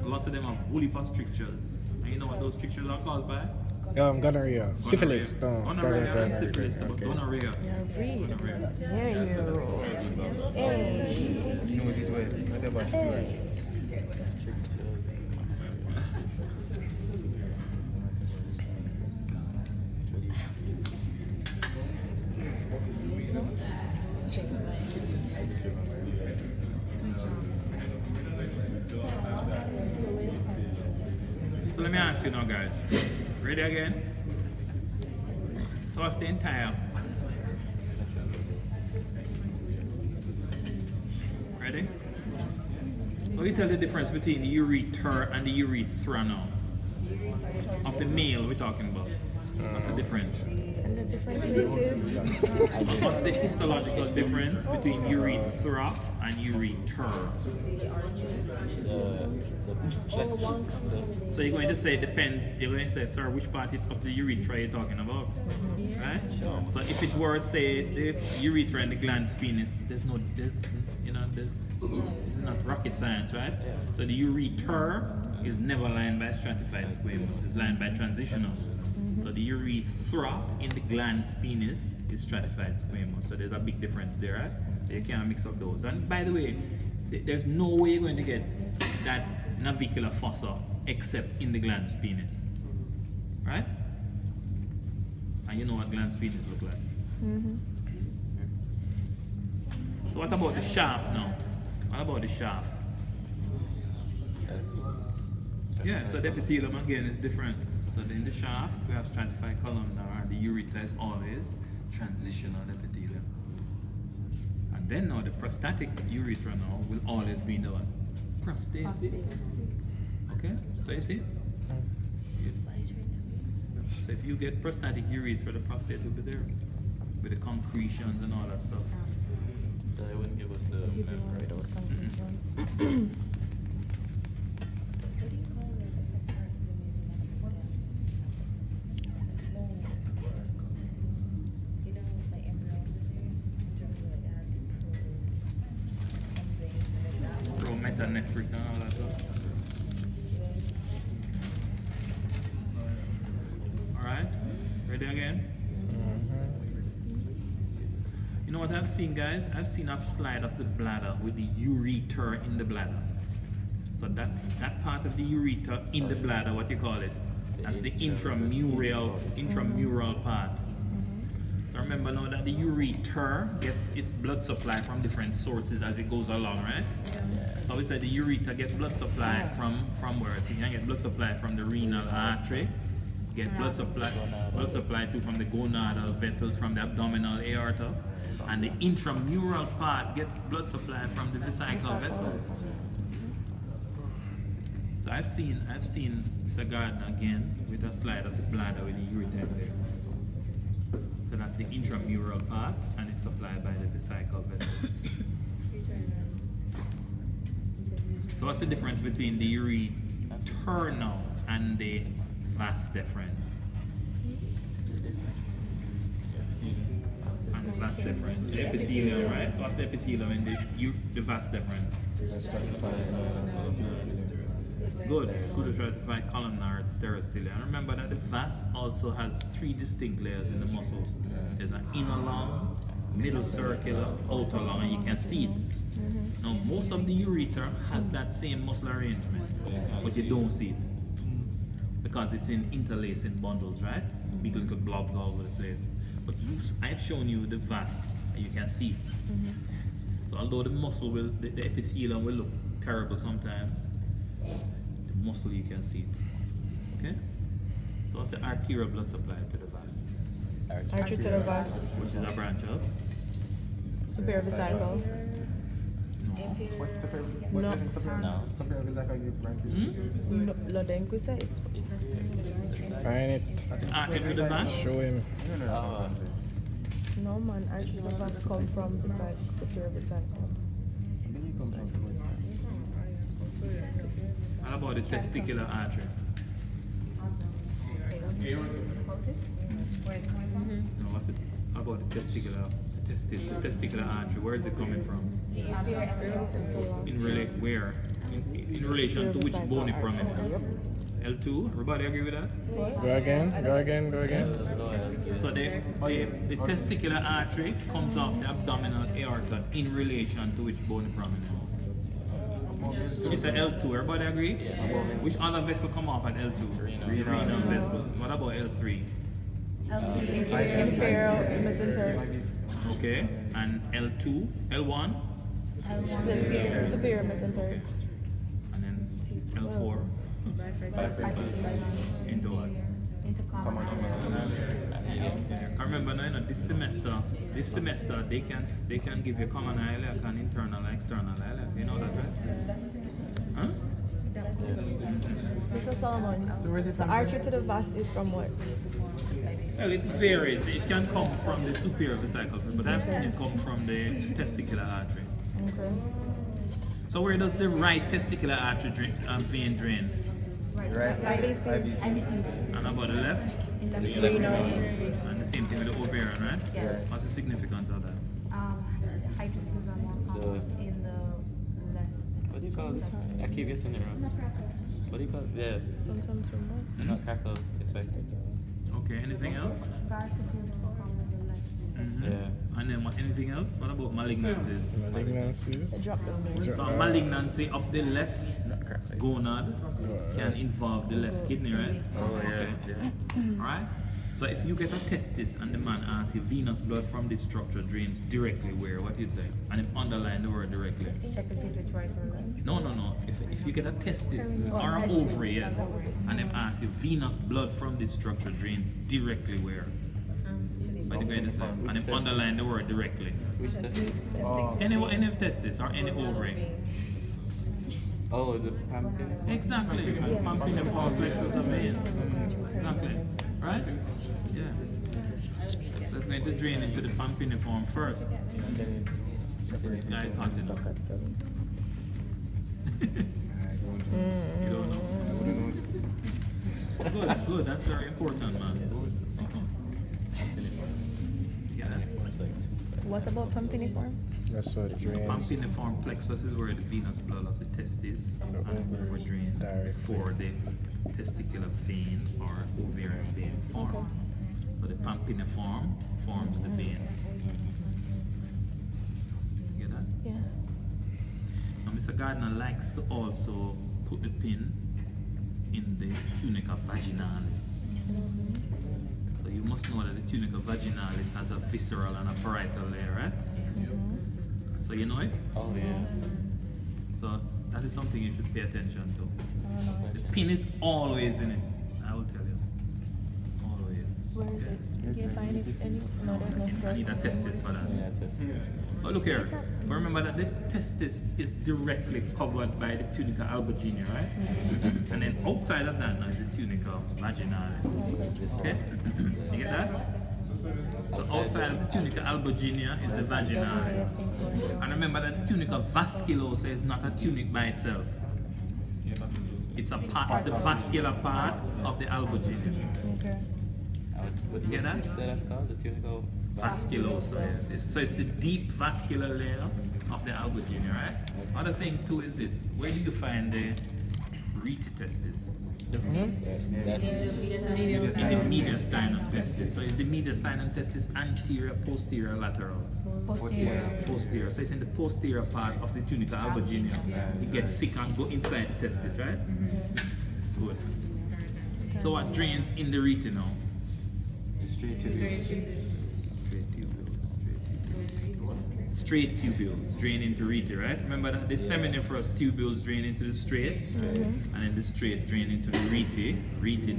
A lot of them have woolly strictures. And you know what those strictures are caused by? Gonorrhea. Syphilis. No, Gonorrhea and syphilis, but gonorrhea. So let me ask you now, guys. Ready again? So what's the entire? Ready? So you tell the difference between the ureter and the urethra now. Of the male we're talking about. What's the difference? And the different places. What's the histological difference between urethra and ureter? So you're going to say it depends. You're going to say, sir, which part of the urethra you're talking about, right? So if it were, say, the urethra and the glans penis, this is not rocket science, right? So the ureter is never lined by stratified squamous; it's lined by transitional. So the urethra in the glans penis is stratified squamous. So there's a big difference there, right? So you can't mix up those. And by the way, there's no way you're going to get that navicular fossa except in the glans penis, right? And you know what glans penis look like. So what about the shaft now? What about the shaft? Yeah, so the epithelium again is different. So in the shaft we have stratified columnar, and the ureter is always transitional epithelium. And then now the prostatic urethra now will always be in the what? Prostate. Okay, so you see? So if you get prostatic urethra, the prostate will be there with the concretions and all that stuff. So they wouldn't give us the membrane. Metanephrine and all that stuff. Alright, ready again? what I've seen, guys, I've seen a slide of the bladder with the ureter in the bladder. So that part of the ureter in the bladder, what you call it, that's the intramural part. So remember now that the ureter gets its blood supply from different sources as it goes along, right? So we said the ureter gets blood supply from where? So you can get blood supply from the renal artery, get blood supply too from the gonadal vessels, from the abdominal aorta, and the intramural part gets blood supply from the vesical vessels. So I've seen Mr. Gardner again with a slide of the bladder with the ureter there. So that's the intramural part, and it's supplied by the vesical vessels. So what's the difference between the ureter now and the vas deferens? And the vas deferens. The epithelium, right? So what's the epithelium and the vas deferens? Good. Pseudostratified columnar sterocili. And remember that the vas also has 3 distinct layers in the muscles. There's an inner lung, middle circular, outer lung, and you can see it. Now, most of the ureter has that same muscle arrangement, but you don't see it because it's in interlacing bundles, right? Big little blobs all over the place. But I've shown you the vas, and you can see it. So although the muscle the epithelium will look terrible sometimes, the muscle you can see it. Okay? So what's the arterial blood supply to the vas? Artery to the vas. Which is a branch of? Superior vesicle. What's superior? No. Superior vesicle give branches. Lodenquista, it's Find it. Artery to the vas? Show him. no man, artery to the vas come from superior vesicle. How about the testicular artery? No, what's it? How about the testicular artery? Where is it coming from? Where? In relation to which bony prominence? L2? Everybody agree with that? Go again. So the testicular artery comes off the abdominal aorta in relation to which bony prominence? She said L2. Everybody agree? Which other vessel come off at L2? Renal vessels. What about L3? Imperial mesenteric. Okay. And L2? L1? Superior mesenteric. And then L4? Into what? Into common. I remember now, this semester they can give you common iliac and internal and external iliac. You know that, right? Huh? Mr. Solomon, the artery to the vas is from what? Well, it varies. It can come from the superior vesicle, but I've seen it come from the testicular artery. Okay. So where does the right testicular artery vein drain? IBC. And about the left? Renal. And the same thing with the ovarian, right? Yes. What's the significance of that? Hydroceles are more common in the left. What do you call it? I keep getting it wrong. What do you call it? Yeah. Sometimes from what? Not crackle effect. Okay, anything else? Varicocele are more common in the left. Yeah. And then anything else? What about malignancies? Malignancies. The drop down there. So malignancy of the left gonad can involve the left kidney, right? Oh yeah. Alright? So if you get a testis and the man asks you venous blood from this structure drains directly where, what you'd say? And him underline the word directly. Check and see if it's right or left. No. If you get a testis or an ovary, yes, and them ask you venous blood from this structure drains directly where? What are you going to say? And him underline the word directly. Which test? Any testis or any ovary. Oh, the pumpkin. Exactly. Pampiniform plexus of veins. Exactly. Right? Yeah. So it's going to drain into the pampiniform first. This guy is hot enough. You don't know? Good. That's very important, man. Yeah. What about pampiniform? That's what drains. Pampiniform plexus is where the venous blood of the testis and the ovary drain before the testicular vein or ovarian vein form. So the pampiniform forms the vein. Mr. Gardner likes to also put the pin in the tunica vaginalis. So you must know that the tunica vaginalis has a visceral and a parietal layer, right? So you know it? Oh, yeah. So that is something you should pay attention to. The pin is always in it, I will tell you. Always. Where is it? Can you find it? Any? No, there's no I skirt. need a testis for that. Yeah, test. But look here, but remember that the testis is directly covered by the tunica albuginea, right? And then outside of that now is the tunica vaginalis. Okay? You get that? So outside of the tunica albuginea is the vaginalis. And remember that the tunica vasculosa is not a tunic by itself. It's a part, it's the vascular part of the albuginea. Okay. What You get that? you say that's called? The tunical Vasculosa, yes. So it's the deep vascular layer of the albuginea, right? Other thing too is this. Where do you find the rete testis? In the mediastinum testis. So is the mediastinum testis anterior, posterior, lateral? Posterior. So it's in the posterior part of the tunica albuginea. It get thick and go inside the testis, right? Good. So what drains in the rete now? Straight tubules. Straight tubules drain into rete, right? Remember that the seminiferous tubules drain into the straight, and then the straight drain into the rete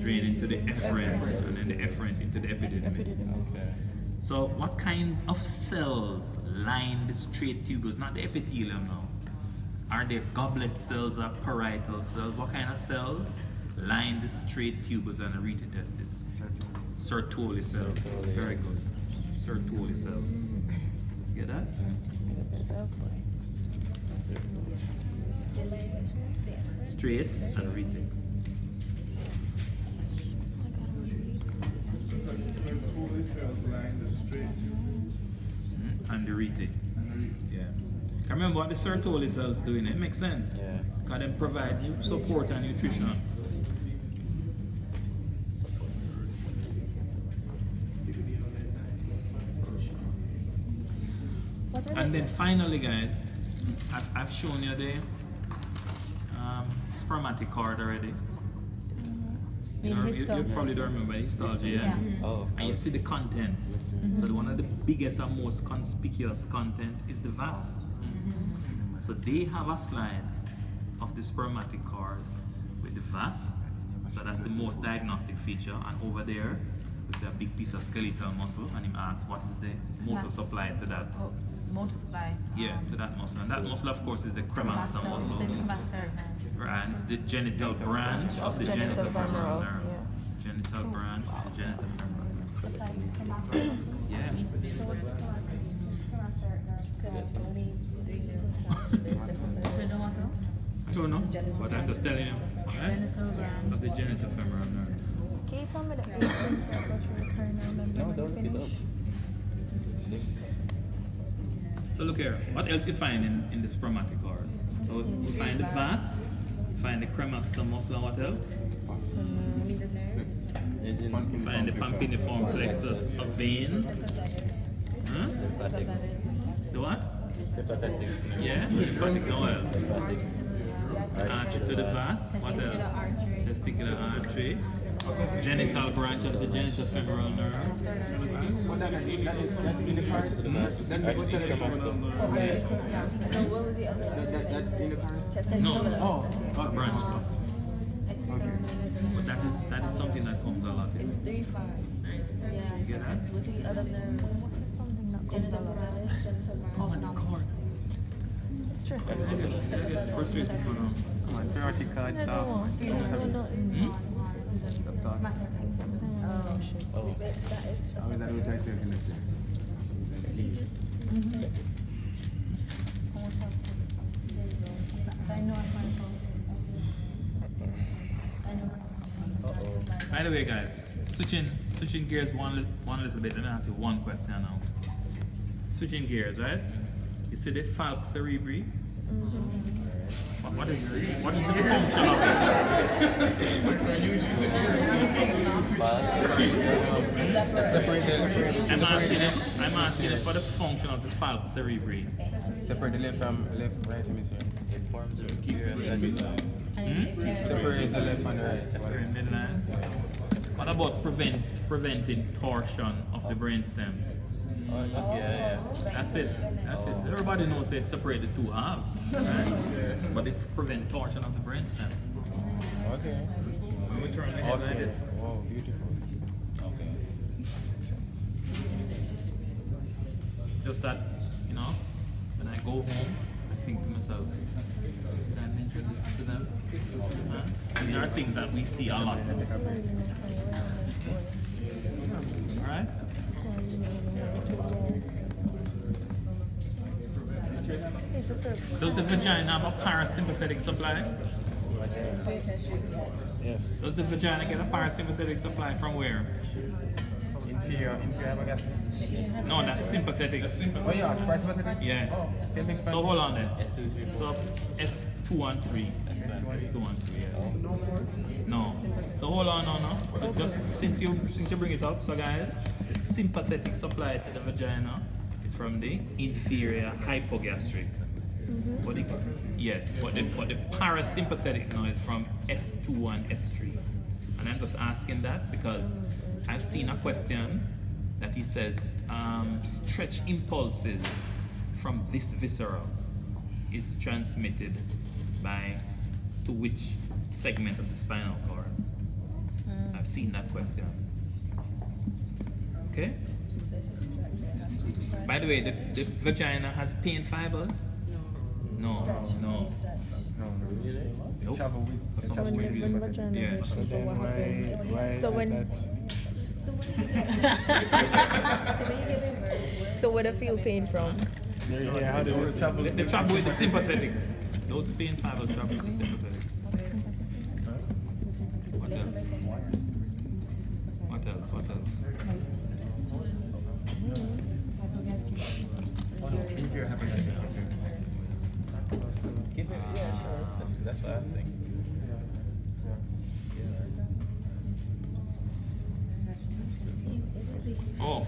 drain into the efferent, and then the efferent into the epididymis. Okay. So what kind of cells line the straight tubules, not the epithelium now? Are they goblet cells or parietal cells? What kind of cells line the straight tubules and the rete testis? Sertoli cells. Very good. Sertoli cells. Get that? Straight and rete. And the rete. Yeah. Remember what the Sertoli cells doing? It makes sense. Yeah. Because they provide you support and nutrition. And then finally, guys, I've shown you the spermatic cord already. You probably don't remember histology, yeah? Oh. And you see the contents. So one of the biggest and most conspicuous content is the vas. So they have a slide of the spermatic cord with the vas. So that's the most diagnostic feature. And over there, we see a big piece of skeletal muscle, and him asks, what is the motor supply to that? Motor supply. Yeah, to that muscle. And that muscle, of course, is the cremaster muscle. Right, and it's the genital branch of the genital femoral nerve. Genital branch of the genital femoral nerve. Yeah. I don't know, but I'm just telling you, right? Of the genital femoral nerve. Can you tell me the 8 things that go through the perineal membrane? No, don't look it up. So look here, what else you find in the spermatic cord? So you find the vas, you find the cremaster muscle, and what else? You find the pampiniform plexus of veins. Huh? The what? Yeah, lymphatics, and what else? The artery to the vas, what else? Testicular artery. Genital branch of the genital femoral nerve. What was the other? No, branch of. But that is something that comes a lot. It's 3 5. Yeah. You get that? What's the other nerve? It's sympathetic, genital branch. Cord. Stress. Frustrated for now. Spermatic cord soft. Oh, that is a How is that what I said in this? By the way, guys, switching gears one little bit. Let me ask you one question now. Switching gears, right? You see the falx cerebri? What is the function of it? I'm asking it for the function of the falx cerebri. Separate the left from left right hemisphere. forms of Keep it midline. Separate the left and the right. Separate midline. What about preventing torsion of the brainstem? Oh, yeah. That's it. That's it. Everybody knows it separate the two halves, right? But it prevent torsion of the brainstem. Okay. When we turn the head like this. Wow, beautiful. Okay. Just that, you know, when I go home, I think to myself, did I mention this to them? Huh? These are things that we see a lot. Alright? Does the vagina have a parasympathetic supply? Yes. Does the vagina get a parasympathetic supply from where? Inferior, I guess. No, that's sympathetic. Oh yeah, parasympathetic? Yeah. Oh, So hold on then. So S2 and 3. S2 and 3, yeah. No. So hold on, no. So just since you bring it up, so guys, the sympathetic supply to the vagina is from the inferior hypogastric. But the parasympathetic now is from S2 and S3. And I'm just asking that because I've seen a question that he says stretch impulses from this viscera is transmitted to which segment of the spinal cord? I've seen that question. Okay? By the way, the vagina has pain fibers? No. No, really? Nope. Travel with Some travel weird with reason. Vagina. Yeah. So then why So is when- it So where do you feel pain from? that? Yeah, how does it travel? They travel with the sympathetics. Those pain fibers travel with the sympathetics. What else? What else? What else? inferior hypogastric. Give it, yeah, sure. That's what I'm saying. Oh.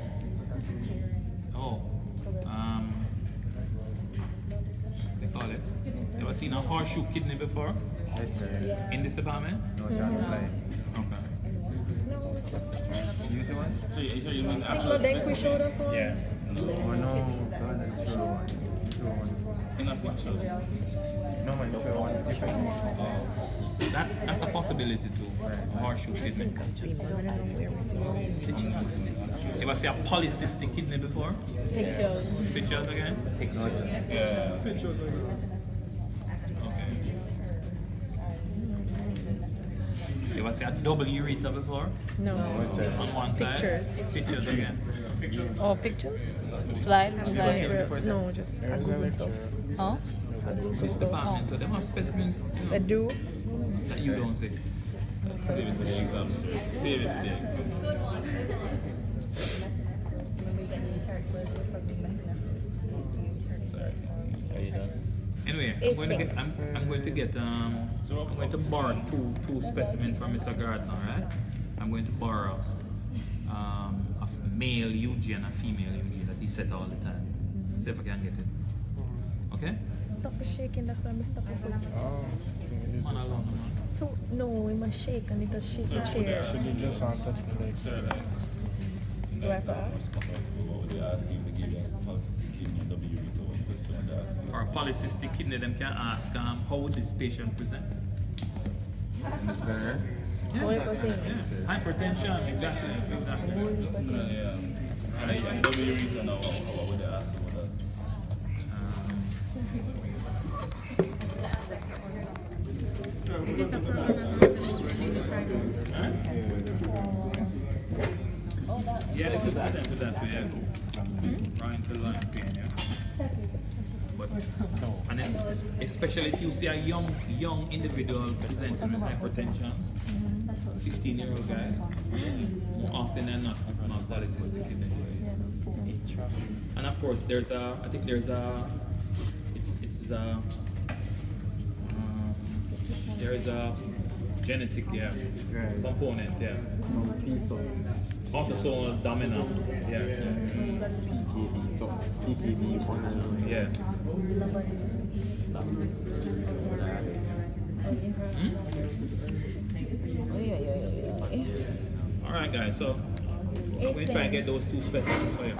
They call it. You ever seen a horseshoe kidney before? Yes, sir. In this department? No, Charles slides. Okay. You see one? So you mean So then we showed us one? Yeah. Oh no, show one. Show one first. In a picture. No man, show one different. That's a possibility too. A horseshoe kidney. You ever see a polycystic kidney before? Pictures. Pictures again? No, sir. Yeah. Pictures like Okay. You ever see a double urethra before? No. On one side? Pictures. Pictures again. Oh, pictures? Slide? No, just a Google stuff. Huh? This department, so they have specimens I do. that you don't see. Save it for the exams. Save it for the exam. Are you done? Anyway, I'm going to borrow two specimens from Mr. Gardner, right? I'm going to borrow a male UG and a female UG that he set all the time. See if I can get it. Okay? Stop shaking, that's why I stop it. Oh, Man alone, man. So, no, we must shake and it just shake the chair. should be just on touch the legs. Do I have to ask? For a polycystic kidney, them can ask how would this patient present? Sir. Yeah, What other things? yeah. Hypertension, exactly. Is it a problem that tried it? Yeah, they could present with that too, yeah. Right to line pain, yeah. But, and especially if you see a young individual presenting with hypertension, 15-year-old guy, more often than not, polycystic kidney disease. And of course, it's there is a genetic, component, autosomal dominant, PKD, so PKD, yeah. Alright guys, so I'm going to try and get those two specimens for you.